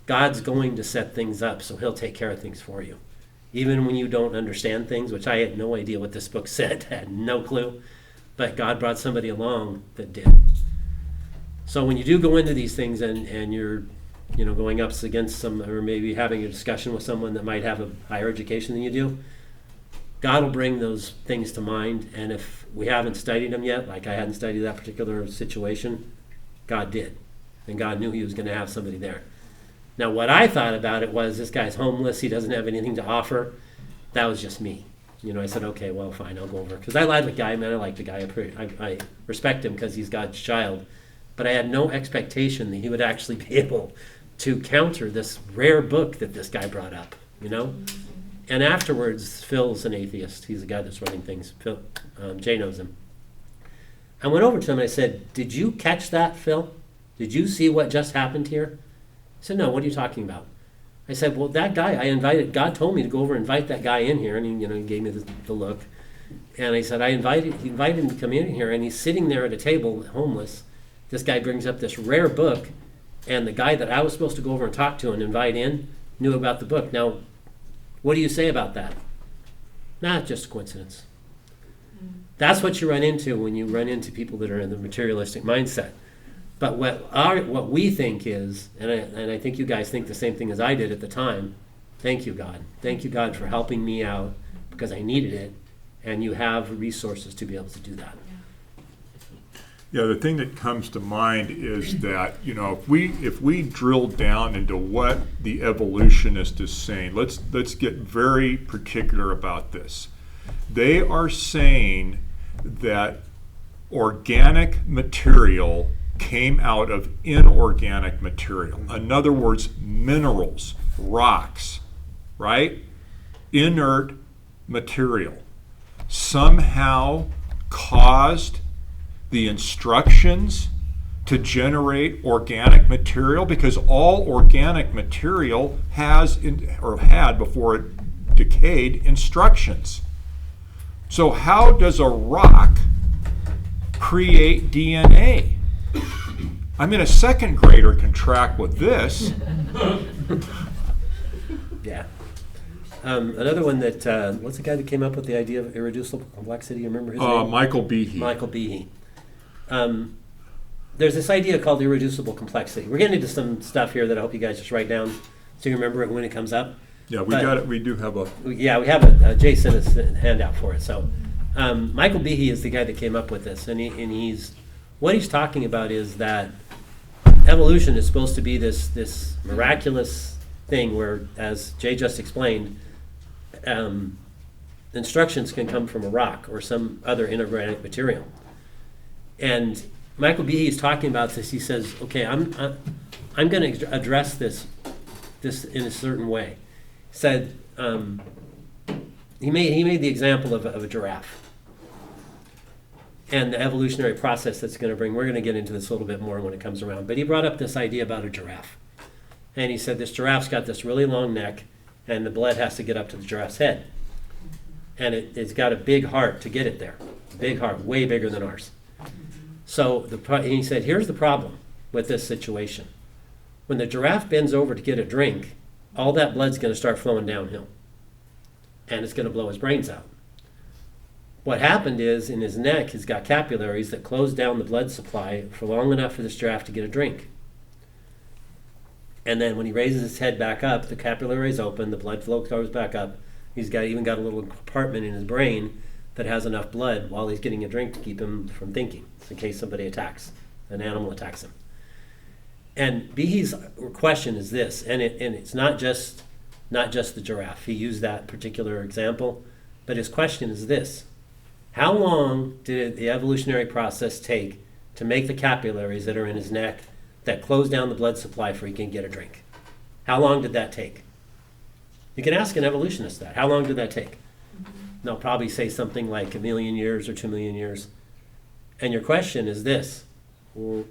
God's going to set things up so he'll take care of things for you. Even when you don't understand things, which I had no idea what this book said, I had no clue, but God brought somebody along that did. So when you do go into these things and you're going up against some, or maybe having a discussion with someone that might have a higher education than you do, God will bring those things to mind. And if we haven't studied them yet, like I hadn't studied that particular situation, God did. And God knew he was going to have somebody there. Now, what I thought about it was, this guy's homeless. He doesn't have anything to offer. That was just me. I said, okay, well, fine, I'll go over. Because I like the guy, man. I like the guy. I respect him because he's God's child. But I had no expectation that he would actually be able to counter this rare book that this guy brought up, And afterwards, Phil's an atheist. He's the guy that's running things. Phil, Jay knows him. I went over to him and I said, did you catch that, Phil? Did you see what just happened here? He said, no, what are you talking about? I said, well, that guy I invited, God told me to go over and invite that guy in here. And he gave me the look. And I said, he invited him to come in here, and he's sitting there at a table, homeless. This guy brings up this rare book, and the guy that I was supposed to go over and talk to and invite in knew about the book. Now, what do you say about that? Nah, it's just a coincidence. That's what you run into when you run into people that are in the materialistic mindset. But what we think is, and I think you guys think the same thing as I did at the time, thank you, God. Thank you, God, for helping me out because I needed it, and you have resources to be able to do that. Yeah, the thing that comes to mind is that, if we drill down into what the evolutionist is saying, let's get very particular about this. They are saying that organic material came out of inorganic material. In other words, minerals, rocks, right? Inert material somehow caused the instructions to generate organic material, because all organic material had before it decayed instructions. So how does a rock create DNA? I mean, a second grader can track with this. Yeah. Another one that, what's the guy that came up with the idea of irreducible complexity? You remember his name? Michael Behe. Michael Behe. There's this idea called irreducible complexity. We're getting into some stuff here that I hope you guys just write down so you remember it when it comes up. Yeah, we got it. We do have a. Yeah, we have a Jay sent us a handout for it. So Michael Behe is the guy that came up with this, and he's what he's talking about is that evolution is supposed to be this miraculous thing where, as Jay just explained, instructions can come from a rock or some other inorganic material. And Michael Behe is talking about this. He says, okay, I'm going to address this in a certain way. He said, he made the example of a giraffe and the evolutionary process that's going to bring. We're going to get into this a little bit more when it comes around. But he brought up this idea about a giraffe. And he said this giraffe's got this really long neck, and the blood has to get up to the giraffe's head. And it's got a big heart to get it there. Big heart, way bigger than ours. So he said, here's the problem with this situation. When the giraffe bends over to get a drink, all that blood's going to start flowing downhill. And it's going to blow his brains out. What happened is, in his neck, he's got capillaries that close down the blood supply for long enough for this giraffe to get a drink. And then when he raises his head back up, the capillary is open, the blood flow goes back up. He's even got a little compartment in his brain that has enough blood while he's getting a drink to keep him from thinking, in case somebody attacks, an animal attacks him. And Behe's question is this, and it's not just the giraffe. He used that particular example, but his question is this: how long did the evolutionary process take to make the capillaries that are in his neck that close down the blood supply for he can get a drink? How long did that take? You can ask an evolutionist that. How long did that take? They'll probably say something like 1 million years or 2 million years. And your question is this: well,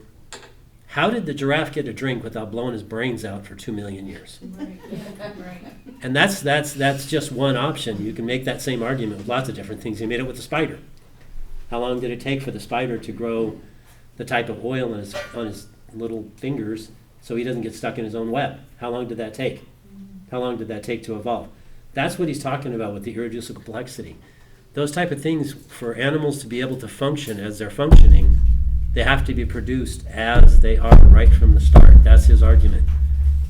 how did the giraffe get a drink without blowing his brains out for 2 million years? Right. And that's just one option. You can make that same argument with lots of different things. He made it with the spider. How long did it take for the spider to grow the type of oil on his little fingers so he doesn't get stuck in his own web? How long did that take? How long did that take to evolve? That's what he's talking about with the irreducible complexity. Those type of things, for animals to be able to function as they're functioning, they have to be produced as they are right from the start. That's his argument.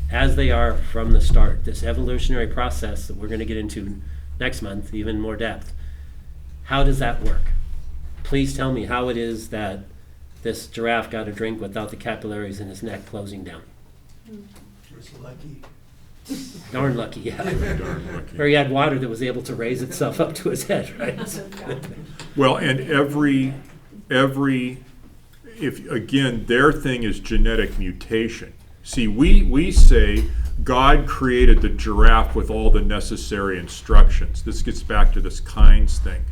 As they are from the start. This evolutionary process that we're going to get into next month, even more depth. How does that work? Please tell me how it is that this giraffe got a drink without the capillaries in his neck closing down. It's lucky. Darn lucky, yeah. Darn lucky. Or he had water that was able to raise itself up to his head, right? Well, and if again, their thing is genetic mutation. See, we say God created the giraffe with all the necessary instructions. This gets back to this kinds thing.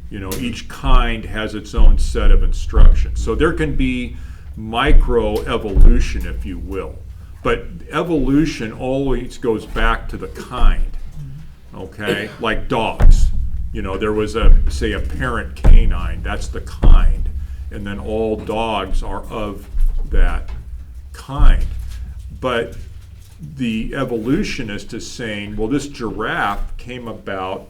You know, each kind has its own set of instructions. So there can be microevolution, if you will. But evolution always goes back to the kind, okay? Like dogs. You know, there was a parent canine, that's the kind. And then all dogs are of that kind. But the evolutionist is saying, well, this giraffe came about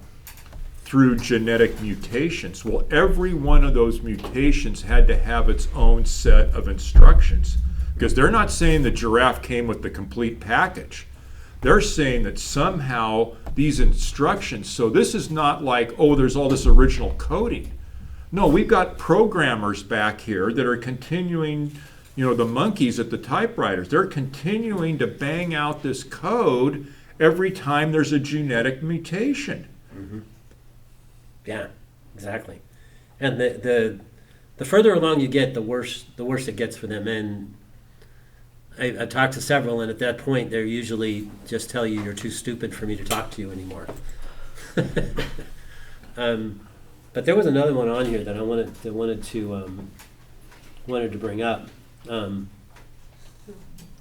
through genetic mutations. Well, every one of those mutations had to have its own set of instructions. Because they're not saying the giraffe came with the complete package. They're saying that somehow these instructions, so this is not like, oh, there's all this original coding. No, we've got programmers back here that are continuing, you know, the monkeys at the typewriters, they're continuing to bang out this code every time there's a genetic mutation. Mm-hmm. Yeah, exactly. And the further along you get, the worse it gets for them. And I talked to several, and at that point, they usually just tell you you're too stupid for me to talk to you anymore. But there was another one on here that I wanted to bring up. Do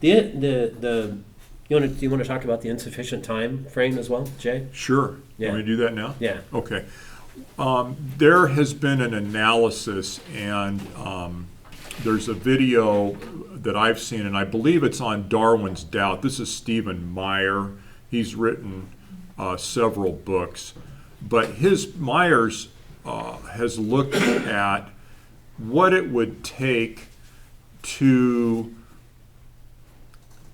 you want to talk about the insufficient time frame as well, Jay? Sure. Yeah. Want me to do that now? Yeah. Okay. There has been an analysis, and there's a video that I've seen, and I believe it's on Darwin's Doubt. This is Stephen Meyer. He's written several books, but Myers has looked at what it would take to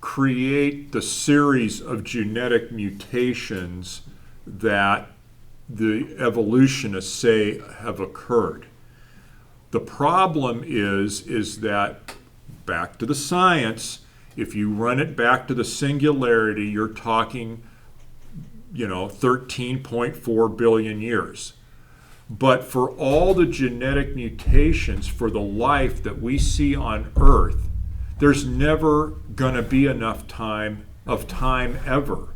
create the series of genetic mutations that the evolutionists say have occurred. The problem is that, back to the science, if you run it back to the singularity, you're talking, 13.4 billion years. But for all the genetic mutations for the life that we see on Earth, there's never going to be enough time ever.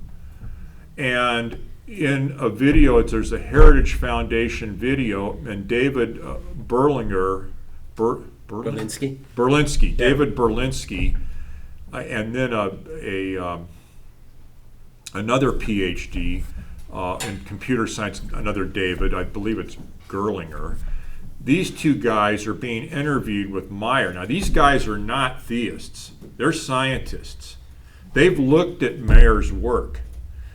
And in a video, there's a Heritage Foundation video, and David Berlinsky, Yeah. David Berlinsky, and then another PhD in computer science, another David, I believe it's Gerlinger. These two guys are being interviewed with Meyer. Now, these guys are not theists. They're scientists. They've looked at Meyer's work.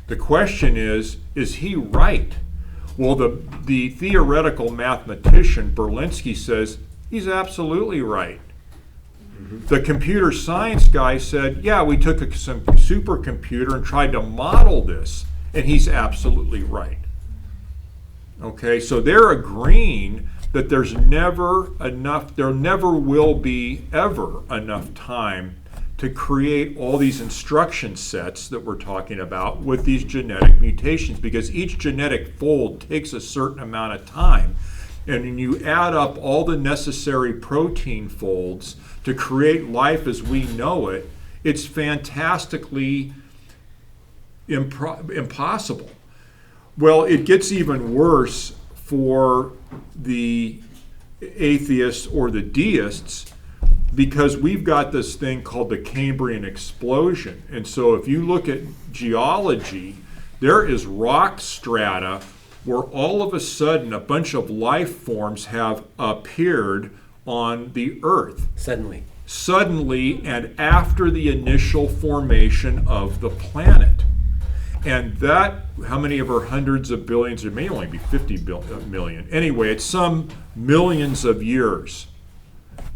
The question is he right? Well, the theoretical mathematician Berlinsky says he's absolutely right. The computer science guy said, yeah, we took some supercomputer and tried to model this, and he's absolutely right. Okay, so they're agreeing that there's never enough, there never will be ever enough time to create all these instruction sets that we're talking about with these genetic mutations, because each genetic fold takes a certain amount of time. And when you add up all the necessary protein folds to create life as we know it, it's fantastically impossible. Well, it gets even worse for the atheists or the deists, because we've got this thing called the Cambrian explosion. And so if you look at geology, there is rock strata where all of a sudden a bunch of life forms have appeared on the Earth. Suddenly, and after the initial formation of the planet. And that, how many of our hundreds of billions, it may only be 50 million. Anyway, it's some millions of years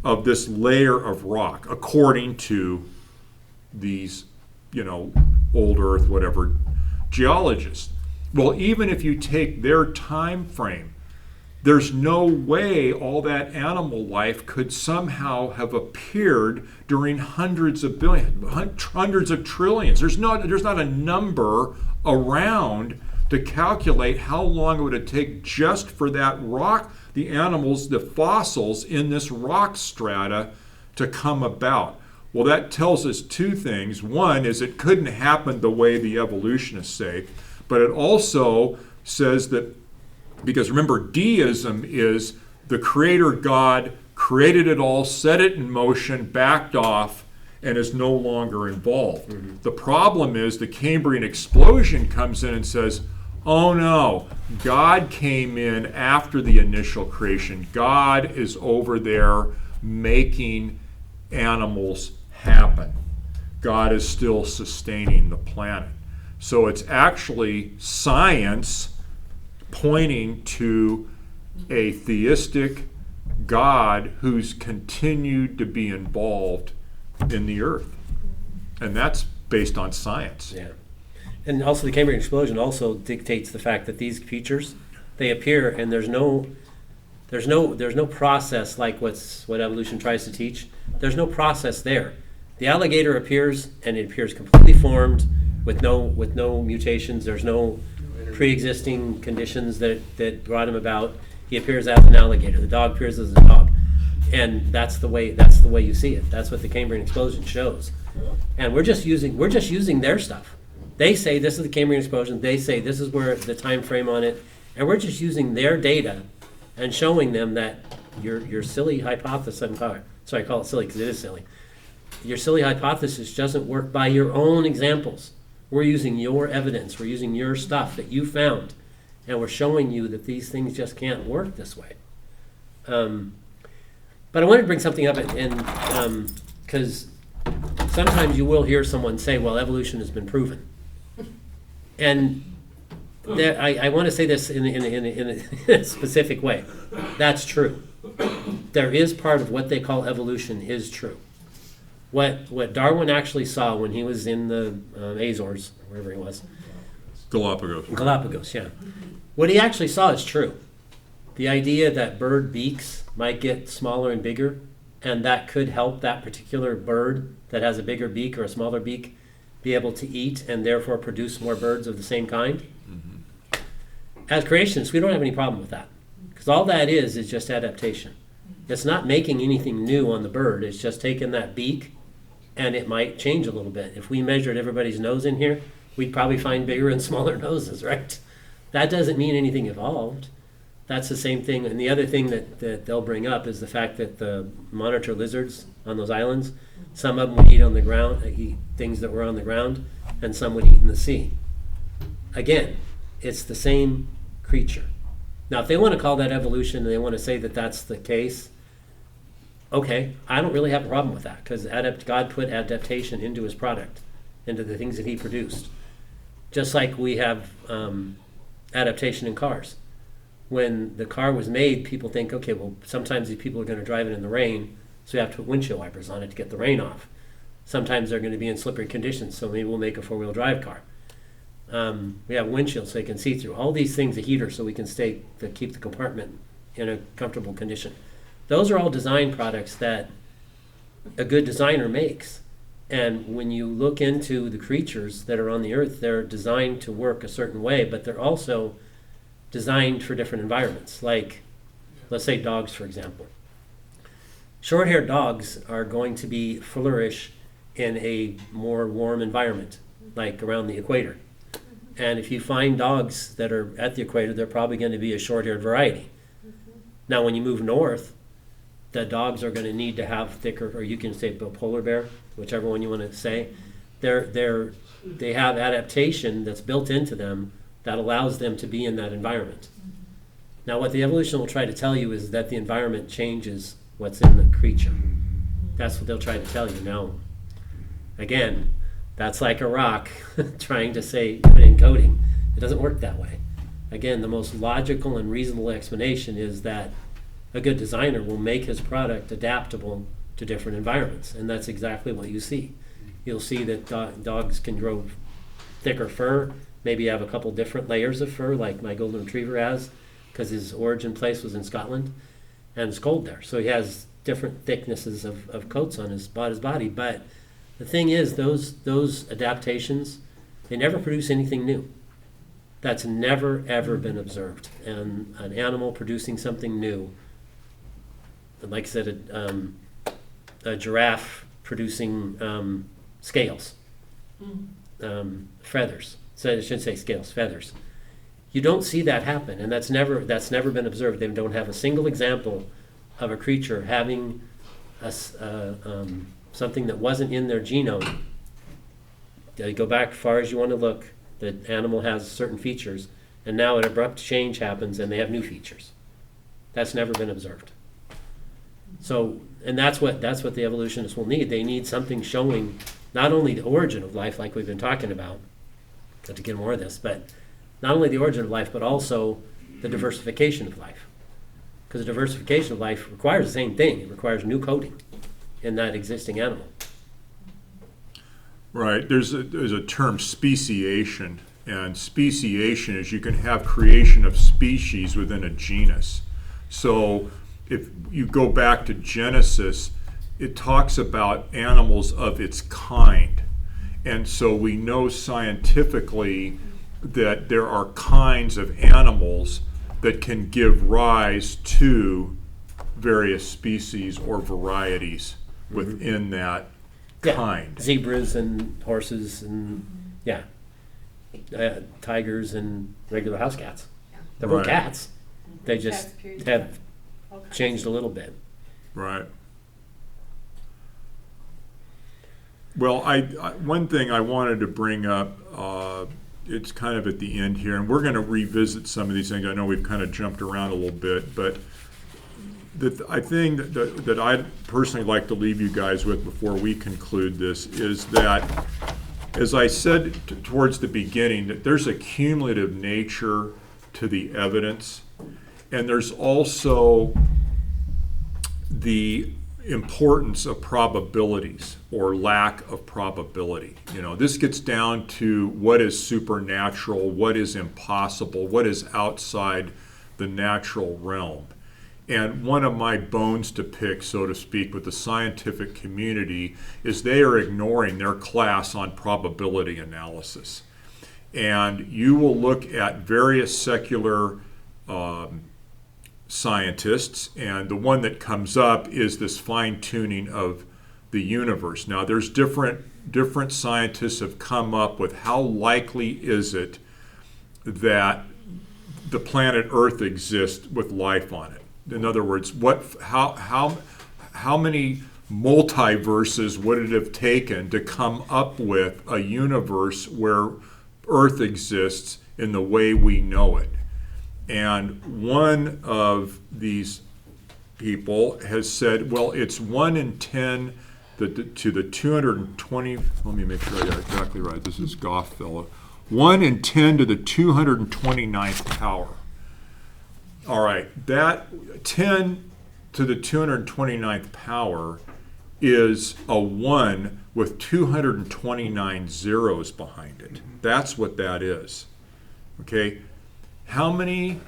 of this layer of rock, according to these, old Earth, whatever, geologists. Well, even if you take their time frame, there's no way all that animal life could somehow have appeared during hundreds of billions, hundreds of trillions. There's not a number around to calculate how long it would take just for that rock, the animals, the fossils in this rock strata to come about. Well, that tells us two things. One is it couldn't happen the way the evolutionists say, but it also says that, because remember, deism is the creator God created it all, set it in motion, backed off, and is no longer involved. Mm-hmm. The problem is the Cambrian explosion comes in and says, oh no, God came in after the initial creation. God is over there making animals happen. God is still sustaining the planet. So it's actually science pointing to a theistic God who's continued to be involved in the earth. And that's based on science. Yeah. And also the Cambrian explosion also dictates the fact that these features, they appear and there's no process like what evolution tries to teach. There's no process there. The alligator appears and it appears completely formed with no mutations. There's no pre-existing conditions that brought him about. He appears as an alligator. The dog appears as a dog, and that's the way you see it. That's what the Cambrian explosion shows. And we're just using their stuff. They say this is the Cambrian explosion. They say this is where the time frame on it, and we're just using their data and showing them that your silly hypothesis. I call it silly because it is silly. Your silly hypothesis doesn't work by your own examples. We're using your evidence. We're using your stuff that you found, and we're showing you that these things just can't work this way. But I wanted to bring something up, and because sometimes you will hear someone say, well, evolution has been proven. And I want to say this in a specific way. That's true. There is part of what they call evolution is true. What Darwin actually saw when he was in the Azores, wherever he was. Galapagos, yeah. What he actually saw is true. The idea that bird beaks might get smaller and bigger, and that could help that particular bird that has a bigger beak or a smaller beak be able to eat and therefore produce more birds of the same kind. Mm-hmm. As creationists, we don't have any problem with that, because all that is just adaptation. It's not making anything new on the bird. It's just taking that beak, and it might change a little bit. If we measured everybody's nose in here, we'd probably find bigger and smaller noses, right? That doesn't mean anything evolved. That's the same thing. And the other thing that they'll bring up is the fact that the monitor lizards on those islands, some of them would eat on the ground, eat things that were on the ground, and some would eat in the sea. Again, it's the same creature. Now, if they want to call that evolution and they want to say that that's the case, okay, I don't really have a problem with that, because God put adaptation into his product, into the things that he produced. Just like we have adaptation in cars. When the car was made, people think, okay, well, sometimes these people are going to drive it in the rain, so we have to put windshield wipers on it to get the rain off. Sometimes they're going to be in slippery conditions, so maybe we'll make a four-wheel drive car. We have windshield so you can see through. All these things, a heater so we can keep the compartment in a comfortable condition. Those are all design products that a good designer makes. And when you look into the creatures that are on the earth, they're designed to work a certain way, but they're also designed for different environments. Like, let's say dogs, for example. Short-haired dogs are going to flourish in a more warm environment, like around the equator. And if you find dogs that are at the equator, they're probably going to be a short-haired variety. Now, when you move north, the dogs are going to need to have thicker, or you can say polar bear, whichever one you want to say. They have adaptation that's built into them that allows them to be in that environment. Now, what the evolution will try to tell you is that the environment changes what's in the creature. That's what they'll try to tell you. Now, again, that's like a rock trying to say encoding. It doesn't work that way. Again, the most logical and reasonable explanation is that a good designer will make his product adaptable to different environments, and that's exactly what you see. You'll see that dogs can grow thicker fur, maybe have a couple different layers of fur, like my golden retriever has, because his origin place was in Scotland, and it's cold there. So he has different thicknesses of coats on his body. But the thing is, those adaptations, they never produce anything new. That's never, ever been observed. And an animal producing something new, like I said, a giraffe producing scales, feathers. So I should say scales, feathers. You don't see that happen, and that's never been observed. They don't have a single example of a creature having something that wasn't in their genome. You go back as far as you want to look. The animal has certain features, and now an abrupt change happens, and they have new features. That's never been observed. So, and that's what the evolutionists will need. They need something showing not only the origin of life, like we've been talking about, to get more of this, but not only the origin of life, but also the diversification of life. Because the diversification of life requires the same thing. It requires new coding in that existing animal. Right. There's a term, speciation, and speciation is you can have creation of species within a genus. So if you go back to Genesis, it talks about animals of its kind. And so we know scientifically that there are kinds of animals that can give rise to various species or varieties within that kind. Zebras and horses and tigers and regular house cats. They're both cats. They just have changed a little bit. Right. Well, one thing I wanted to bring up, it's kind of at the end here, and we're going to revisit some of these things. I know we've kind of jumped around a little bit, but I think that I'd personally like to leave you guys with before we conclude this is that, as I said towards the beginning, that there's a cumulative nature to the evidence, and there's also the importance of probabilities or lack of probability. You know, this gets down to what is supernatural, what is impossible, what is outside the natural realm. And one of my bones to pick, so to speak, with the scientific community is they are ignoring their class on probability analysis. And you will look at various secular scientists, and the one that comes up is this fine-tuning of the universe. Now, there's different scientists have come up with how likely is it that the planet Earth exists with life on it. In other words, how many multiverses would it have taken to come up with a universe where Earth exists in the way we know it? And one of these people has said, well, it's 1 in 10 to the 220, let me make sure I got it exactly right. This is Goff fellow. 1 in 10 to the 229th power. All right, that 10 to the 229th power is a 1 with 229 zeros behind it. That's what that is. Okay? How many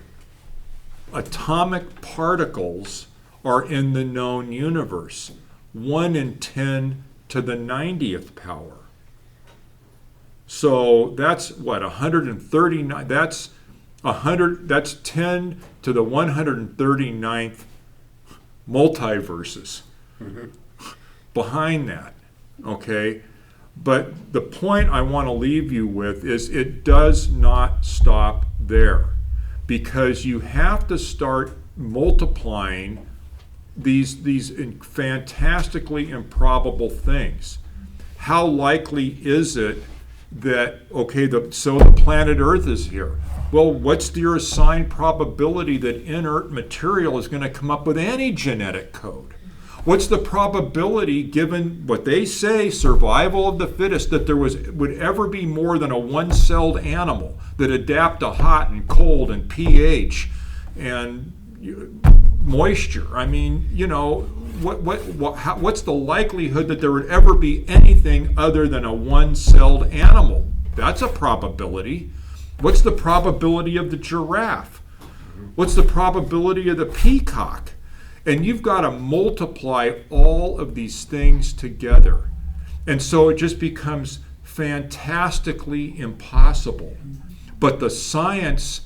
atomic particles are in the known universe? 1 in 10 to the 90th power. So that's what, 139, that's 10 to the 139th multiverses behind that, okay? But the point I want to leave you with is it does not stop there, because you have to start multiplying these fantastically improbable things. How likely is it that, okay, so the planet Earth is here? Well, what's your assigned probability that inert material is going to come up with any genetic code? What's the probability, given what they say, survival of the fittest, that there would ever be more than a one-celled animal that adapt to hot and cold and pH and moisture? I mean, you know, what's the likelihood that there would ever be anything other than a one-celled animal? That's a probability. What's the probability of the giraffe? What's the probability of the peacock? And you've got to multiply all of these things together. And so it just becomes fantastically impossible. But the scientists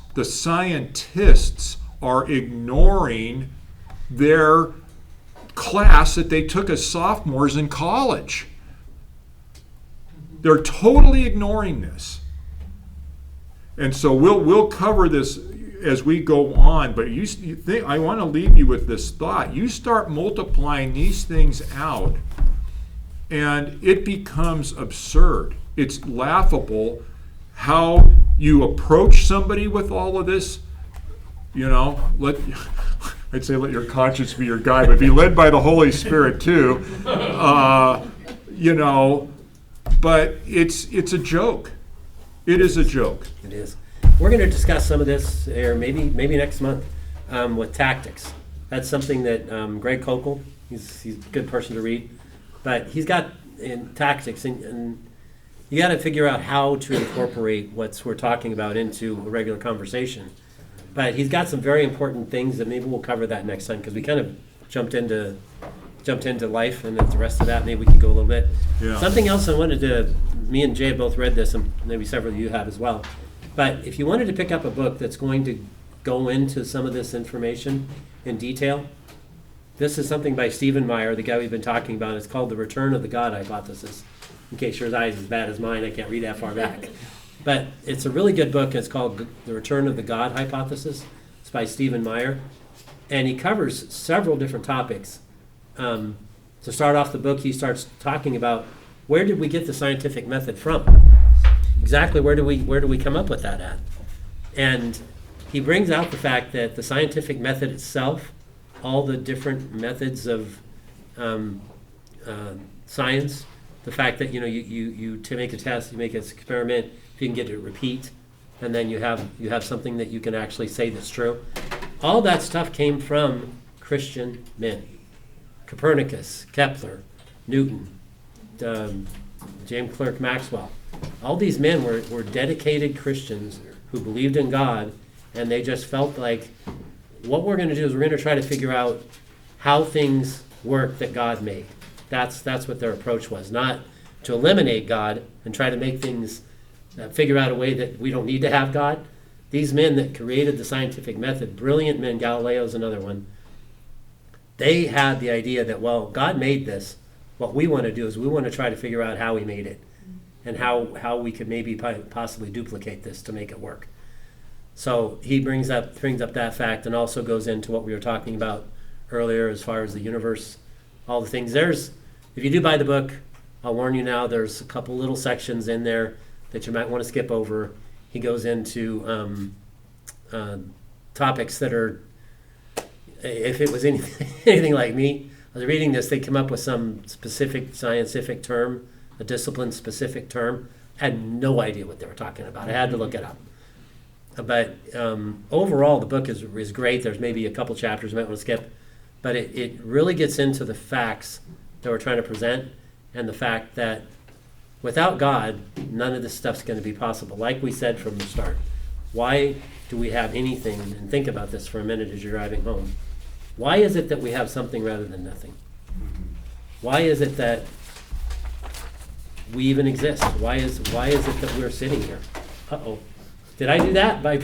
are ignoring their class that they took as sophomores in college. They're totally ignoring this. And so we'll cover this as we go on, but you think, I want to leave you with this thought. You start multiplying these things out, and it becomes absurd. It's laughable how you approach somebody with all of this. You know, I'd say let your conscience be your guide, but be led by the Holy Spirit too. You know, but it's a joke. It is a joke. It is. We're going to discuss some of this, or maybe next month, with tactics. That's something that Greg Kokel, he's a good person to read, but he's got in tactics, and you got to figure out how to incorporate what we're talking about into a regular conversation. But he's got some very important things that maybe we'll cover that next time, because we kind of jumped into life, and then the rest of that maybe we can go a little bit. Yeah. Something else I wanted to, me and Jay have both read this, and maybe several of you have as well. But if you wanted to pick up a book that's going to go into some of this information in detail, this is something by Stephen Meyer, the guy we've been talking about. It's called The Return of the God Hypothesis. In case your eyes are as bad as mine, I can't read that far back. But it's a really good book. It's called The Return of the God Hypothesis. It's by Stephen Meyer. And he covers several different topics. To start off the book, he starts talking about where did we get the scientific method from? Exactly where do we come up with that at? And he brings out the fact that the scientific method itself, all the different methods of science, the fact that you to make a test, you make an experiment, if you can get it to repeat, and then you have something that you can actually say that's true. All that stuff came from Christian men. Copernicus, Kepler, Newton, James Clerk Maxwell. All these men were dedicated Christians who believed in God, and they just felt like what we're going to do is we're going to try to figure out how things work that God made. That's what their approach was, not to eliminate God and try to make things, figure out a way that we don't need to have God. These men that created the scientific method, brilliant men, Galileo's another one, they had the idea that, well, God made this. What we want to do is we want to try to figure out how he made it and how we could maybe possibly duplicate this to make it work. So he brings up that fact, and also goes into what we were talking about earlier as far as the universe, all the things. If you do buy the book, I'll warn you now, there's a couple little sections in there that you might want to skip over. He goes into topics that are, if it was anything like me, I was reading this, they come up with some specific scientific term, a discipline-specific term. I had no idea what they were talking about. I had to look it up. But overall, the book is great. There's maybe a couple chapters you might want to skip. But it really gets into the facts that we're trying to present, and the fact that without God, none of this stuff's going to be possible. Like we said from the start, why do we have anything? And think about this for a minute as you're driving home. Why is it that we have something rather than nothing? Why is it that we even exist? Why is it that we're sitting here? Uh-oh. Did I do that? By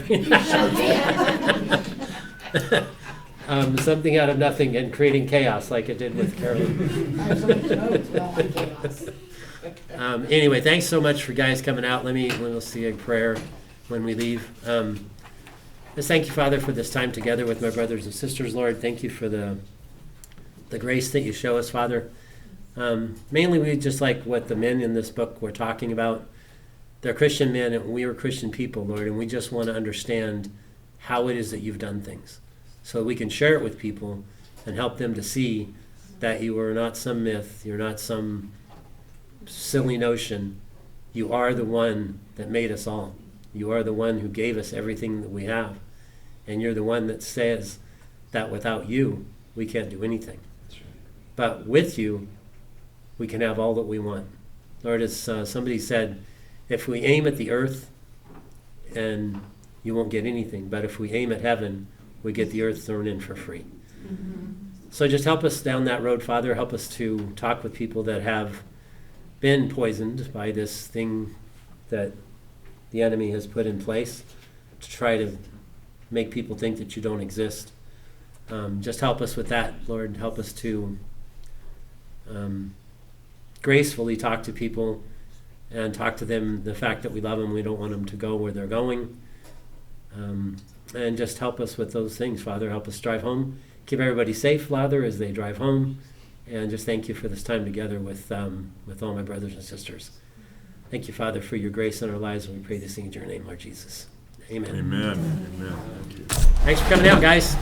something out of nothing and creating chaos like it did with Carolyn. Anyway, thanks so much for guys coming out. We'll see a prayer when we leave. Just thank you, Father, for this time together with my brothers and sisters, Lord. Thank you for the grace that you show us, Father. Mainly, we just like what the men in this book were talking about. They're Christian men, and we are Christian people, Lord, and we just want to understand how it is that you've done things, so we can share it with people and help them to see that you are not some myth, you're not some silly notion. You are the one that made us all. You are the one who gave us everything that we have. And you're the one that says that without you, we can't do anything. But with you, we can have all that we want. Lord, as somebody said, if we aim at the earth, and you won't get anything. But if we aim at heaven, we get the earth thrown in for free. Mm-hmm. So just help us down that road, Father. Help us to talk with people that have been poisoned by this thing that the enemy has put in place to try to make people think that you don't exist. Just help us with that, Lord. Help us to gracefully talk to people and talk to them the fact that we love them. We don't want them to go where they're going. And just help us with those things, Father. Help us drive home. Keep everybody safe, Father, as they drive home. And just thank you for this time together with all my brothers and sisters. Thank you, Father, for your grace in our lives, and we pray this in your name, Lord Jesus. Amen. Amen. Amen. Thank you. Thanks for coming out, guys.